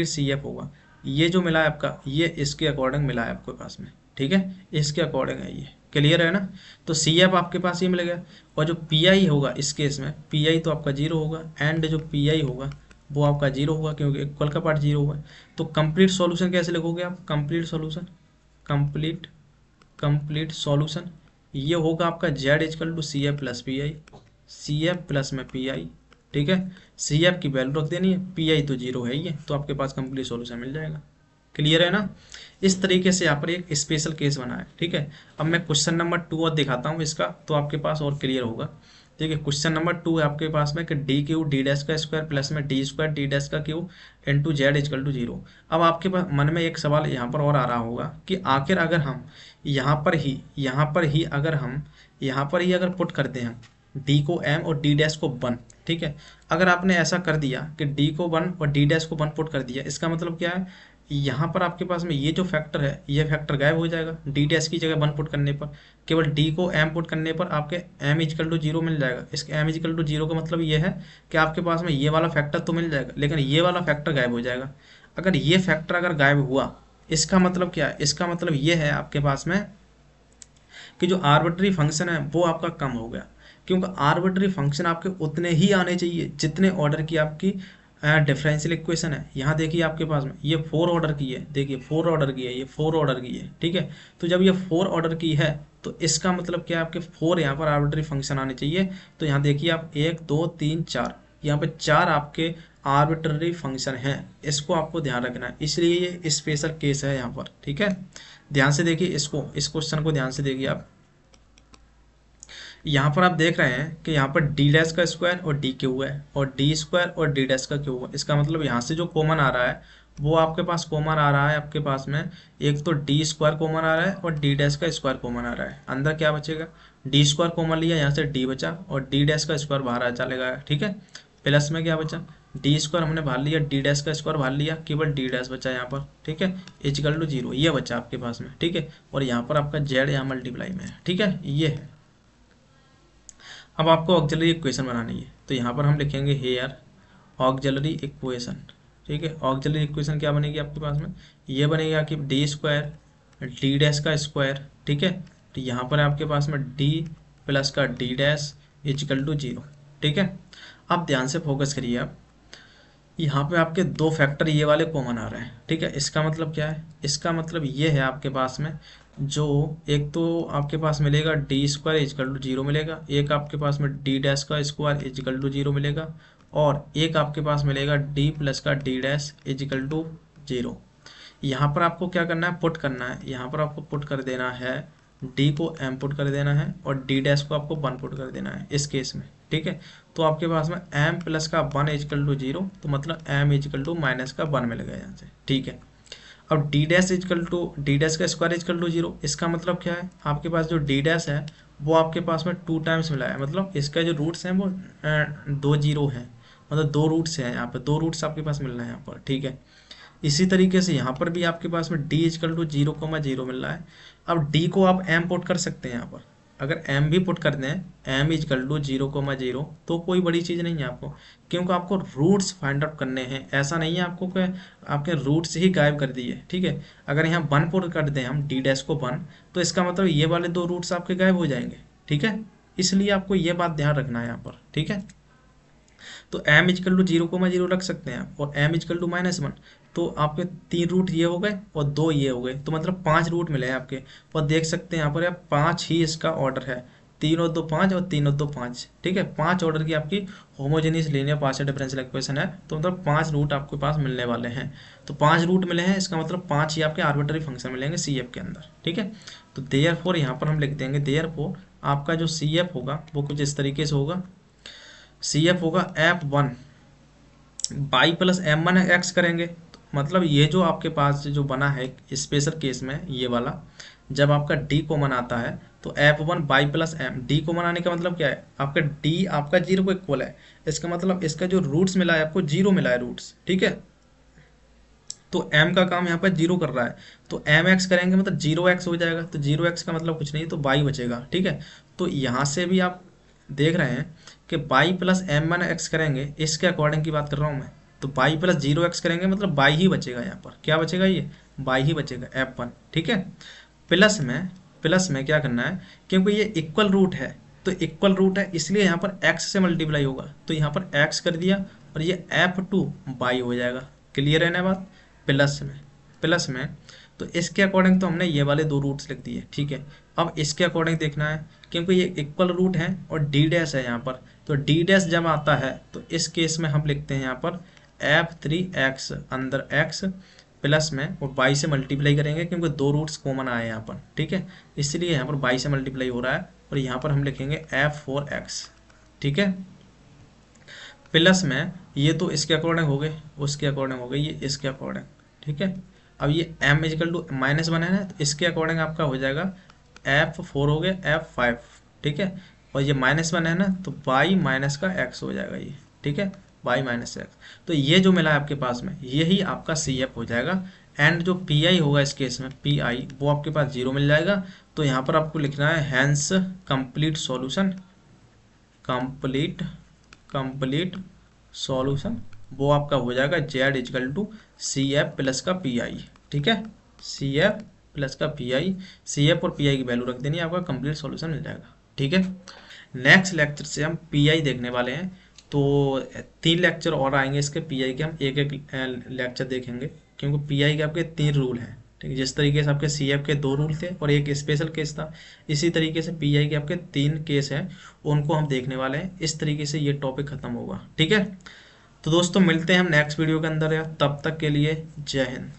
सी एफ होगा। ये जो मिला है आपका, ये इसके अकॉर्डिंग मिला है आपके पास में, ठीक है, इसके अकॉर्डिंग है ये। क्लियर है ना। तो सी एफ आपके पास ये मिल गया, और जो पी आई होगा इस केस में, पी आई तो आपका जीरो होगा, एंड जो पी आई होगा वो आपका जीरो होगा, क्योंकि इक्वल का पार्ट जीरो होगा। तो कंप्लीट सॉल्यूशन कैसे लिखोगे आप, कंप्लीट सॉल्यूशन ये होगा आपका z equal to C F plus P I, C F plus में पी आई, ठीक है। सी एफ की वैल्यू रख देनी है, पी आई तो जीरो है ये, तो आपके पास कंप्लीट सॉल्यूशन मिल जाएगा। क्लियर है ना। इस तरीके से यहाँ पर एक स्पेशल केस बना है, ठीक है। अब मैं क्वेश्चन नंबर 2 और दिखाता हूँ इसका, तो आपके पास और क्लियर होगा। देखिए क्वेश्चन नंबर 2 है आपके पास में कि डी क्यू डी डैश का स्क्वायर प्लस में डी स्क्वायर डी डैश का Q into z equal to zero. अब आपके पास मन में एक सवाल यहाँ पर और आ रहा होगा कि आखिर अगर हम यहाँ पर ही अगर पुट करते हैं डी को m और डी डैश को 1, ठीक है। अगर आपने ऐसा कर दिया कि डी को 1 और डी डैश को 1 पुट कर दिया, इसका मतलब क्या है, यहाँ पर आपके पास में ये जो फैक्टर है ये फैक्टर गायब हो जाएगा। डी डैश की जगह 1 पुट करने पर, केवल डी को m पुट करने पर आपके m इजकल टू जीरो मिल जाएगा। इसके m इजकल टू जीरो का मतलब ये है कि आपके पास में ये वाला फैक्टर तो मिल जाएगा, लेकिन ये वाला फैक्टर गायब हो जाएगा। अगर ये फैक्टर अगर गायब हुआ, इसका मतलब क्या है, इसका मतलब ये है आपके पास में कि जो आर्बिट्री फंक्शन है वो आपका कम हो गया, क्योंकि आर्बिट्री फंक्शन आपके उतने ही आने चाहिए जितने ऑर्डर की आपकी डिफरेंशियल इक्वेशन है। यहाँ देखिए आपके पास में ये 4 ऑर्डर की है, देखिए 4 ऑर्डर की है, ये 4 ऑर्डर की है, ठीक है। तो जब ये 4 ऑर्डर की है तो इसका मतलब क्या है, आपके 4 यहाँ पर आर्बिट्री फंक्शन आने चाहिए। तो यहाँ देखिए आप 1 2 3 4, यहाँ पे 4 आपके आर्बिट्ररी फंक्शन हैं, इसको आपको ध्यान रखना है, इसलिए ये स्पेशल केस है यहाँ पर, ठीक है। ध्यान से देखिए इसको, इस क्वेश्चन को ध्यान से देखिए आप। यहाँ पर आप देख रहे हैं कि यहाँ पर डी डैश का स्क्वायर और डी क्यू है, और डी स्क्वायर और डी डैश का क्यू है। इसका मतलब यहाँ से जो कॉमन आ रहा है वो आपके पास कॉमन आ रहा है, आपके पास में एक तो डी स्क्वायर कॉमन आ रहा है और डी डैश का स्क्वायर कॉमन आ रहा है। अंदर क्या बचेगा, डी स्क्वायर कॉमन लिया, यहाँ से डी बचा और डी डैश का स्क्वायर बाहर आ चलेगा, ठीक है। प्लस में क्या बचा, डी स्क्वायर हमने बाहर लिया, डी डैश का स्क्वायर बाहर लिया, केवल डी डैश बचा यहाँ पर, ठीक है। इक्वल टू 0 ये बचा आपके पास में, ठीक है। और यहाँ पर आपका जेड यहाँ मल्टीप्लाई में है, ठीक है, ये है। अब आपको ऑक्सिलरी इक्वेशन बनानी है, तो यहाँ पर हम लिखेंगे हेयर ऑक्सिलरी इक्वेशन, ठीक है। ऑक्सिलरी इक्वेशन क्या बनेगी आपके पास में, ये बनेगा कि डी स्क्वायर डी डैश का स्क्वायर, ठीक है। तो यहाँ पर आपके पास में डी प्लस का डी डैश इक्वल टू 0, ठीक है। अब ध्यान से फोकस करिए आप, यहाँ पे आपके दो फैक्टर ये वाले कॉमन आ रहे हैं, ठीक है। इसका मतलब क्या है, इसका मतलब ये है आपके पास में जो एक तो आपके पास मिलेगा डी स्क्वायर इक्वल टू 0 मिलेगा, एक आपके पास में डी डैश का स्क्वायर इक्वल टू 0 मिलेगा, और एक आपके पास मिलेगा डी प्लस का डी डैश इक्वल टू 0। यहाँ पर आपको क्या करना है, पुट करना है, यहाँ पर आपको पुट कर देना है, डी को एम पुट कर देना है और डी डैश को आपको 1 पुट कर देना है इस केस में, ठीक है। तो आपके पास में एम प्लस का 1 इक्वल टू 0, तो मतलब एम इक्वल टू माइनस का 1 मिल गया यहाँ से, ठीक है। अब D dash equal to D dash का स्क्वायर इक्वल टू 0, इसका मतलब क्या है, आपके पास जो डी डैश है वो आपके पास में 2 टाइम्स मिला है, मतलब इसका जो रूट्स हैं वो 2 0 हैं, मतलब 2 रूट्स हैं, यहाँ पे 2 रूट्स आपके पास मिल रहे हैं यहाँ पर, ठीक है। इसी तरीके से यहाँ पर भी आपके पास में डी इक्वल टू 0,0 मिल रहा है। अब डी को आप एम पुट कर सकते हैं यहाँ पर, अगर एम भी पुट कर दें, एम इक्वल टू 0,0, तो कोई बड़ी चीज़ नहीं है आपको, क्योंकि आपको रूट्स फाइंड आउट करने हैं। ऐसा नहीं है आपको कि आपके रूट्स ही गायब कर दिए, ठीक है। अगर यहाँ 1 पुट कर दें हम डी डैश को 1, तो इसका मतलब ये वाले 2 रूट्स आपके गायब हो जाएंगे, ठीक है। इसलिए आपको ये बात ध्यान रखना है यहाँ पर, ठीक है। तो m इक्वल टू 0,0 रख सकते हैं आप, और m इक्वल टू -1, तो आपके 3 रूट ये हो गए और 2 ये हो गए, तो मतलब 5 रूट मिले हैं आपके। और देख सकते हैं यहाँ पर आप 5 ही इसका ऑर्डर है, 3 और 2 5 और 3 और 2 5, ठीक है। 5 ऑर्डर की आपकी homogeneous linear partial differential equation है, तो मतलब 5 रूट आपके पास मिलने वाले हैं। तो 5 रूट मिले हैं, इसका मतलब 5 ही आपके आर्बिट्ररी फंक्शन मिलेंगे CF के अंदर, ठीक है। तो देयरफॉर यहाँ पर हम लिख देंगे, देयरफॉर आपका जो CF होगा वो कुछ इस तरीके से होगा, CF होगा F1 by plus M1 x करेंगे, तो मतलब ये जो आपके पास जो बना है स्पेशल केस में, ये वाला जब आपका D कॉमन आता है तो F1 by plus M, D common आने का मतलब क्या है, आपका D आपका 0 को इक्वल है, इसका मतलब इसका जो रूट्स मिला है आपको 0 मिला है रूट्स, ठीक है। तो M का काम यहाँ पर 0 कर रहा है, तो MX करेंगे मतलब 0x हो जाएगा, तो 0x का मतलब कुछ नहीं, तो बाई बचेगा, ठीक है। तो यहाँ से भी आप देख रहे हैं कि बाई प्लस M1x करेंगे, इसके अकॉर्डिंग की बात कर रहा हूँ मैं, तो बाई प्लस 0x करेंगे मतलब बाई ही बचेगा, यहाँ पर क्या बचेगा, ये बाई ही बचेगा F1, ठीक है। प्लस में क्या करना है, क्योंकि ये इक्वल रूट है, तो इक्वल रूट है इसलिए यहाँ पर x से मल्टीप्लाई होगा, तो यहाँ पर x कर दिया और ये F2 बाई हो जाएगा, क्लियर है ना बात। प्लस में तो इसके अकॉर्डिंग तो हमने ये वाले 2 रूट्स लिख दिए, ठीक है। अब इसके अकॉर्डिंग देखना है, क्योंकि ये इक्वल रूट है और डी डैश है यहाँ पर, तो डी डैश जब आता है तो इस केस में हम लिखते हैं यहाँ पर F3x अंदर x प्लस में, और बाई से मल्टीप्लाई करेंगे क्योंकि 2 रूट्स कॉमन आए यहाँ पर, ठीक है। इसलिए यहाँ पर बाई से मल्टीप्लाई हो रहा है, और यहाँ पर हम लिखेंगे F4x, ठीक है। प्लस में ये तो इसके अकॉर्डिंग हो गए, उसके अकॉर्डिंग हो गए, ये इसके अकॉर्डिंग, ठीक है। अब ये m इक्वल टू -1 है ना, तो इसके अकॉर्डिंग आपका हो जाएगा F4 हो गया F5, ठीक है। और ये -1 है ना, तो बाई माइनस का x हो जाएगा ये, ठीक है, बाई माइनस x। तो ये जो मिला है आपके पास में, यही आपका CF हो जाएगा। एंड जो PI होगा इस केस में, PI वो आपके पास 0 मिल जाएगा। तो यहाँ पर आपको लिखना है hence complete solution, complete solution वो आपका हो जाएगा Z equal to CF plus का PI, ठीक है। CF प्लस का PI, CF और PI की वैल्यू रख देनी है, आपका कंप्लीट सॉल्यूशन मिल जाएगा, ठीक है। नेक्स्ट लेक्चर से हम PI देखने वाले हैं, तो 3 लेक्चर और आएंगे इसके PI के, हम एक एक लेक्चर देखेंगे, क्योंकि PI के आपके 3 रूल हैं, ठीक है। जिस तरीके से आपके CF के 2 रूल थे और एक स्पेशल केस था, इसी तरीके से PI के आपके 3 केस हैं, उनको हम देखने वाले हैं। इस तरीके से ये टॉपिक खत्म होगा, ठीक है। तो दोस्तों मिलते हैं हम नेक्स्ट वीडियो के अंदर, या तब तक के लिए जय हिंद।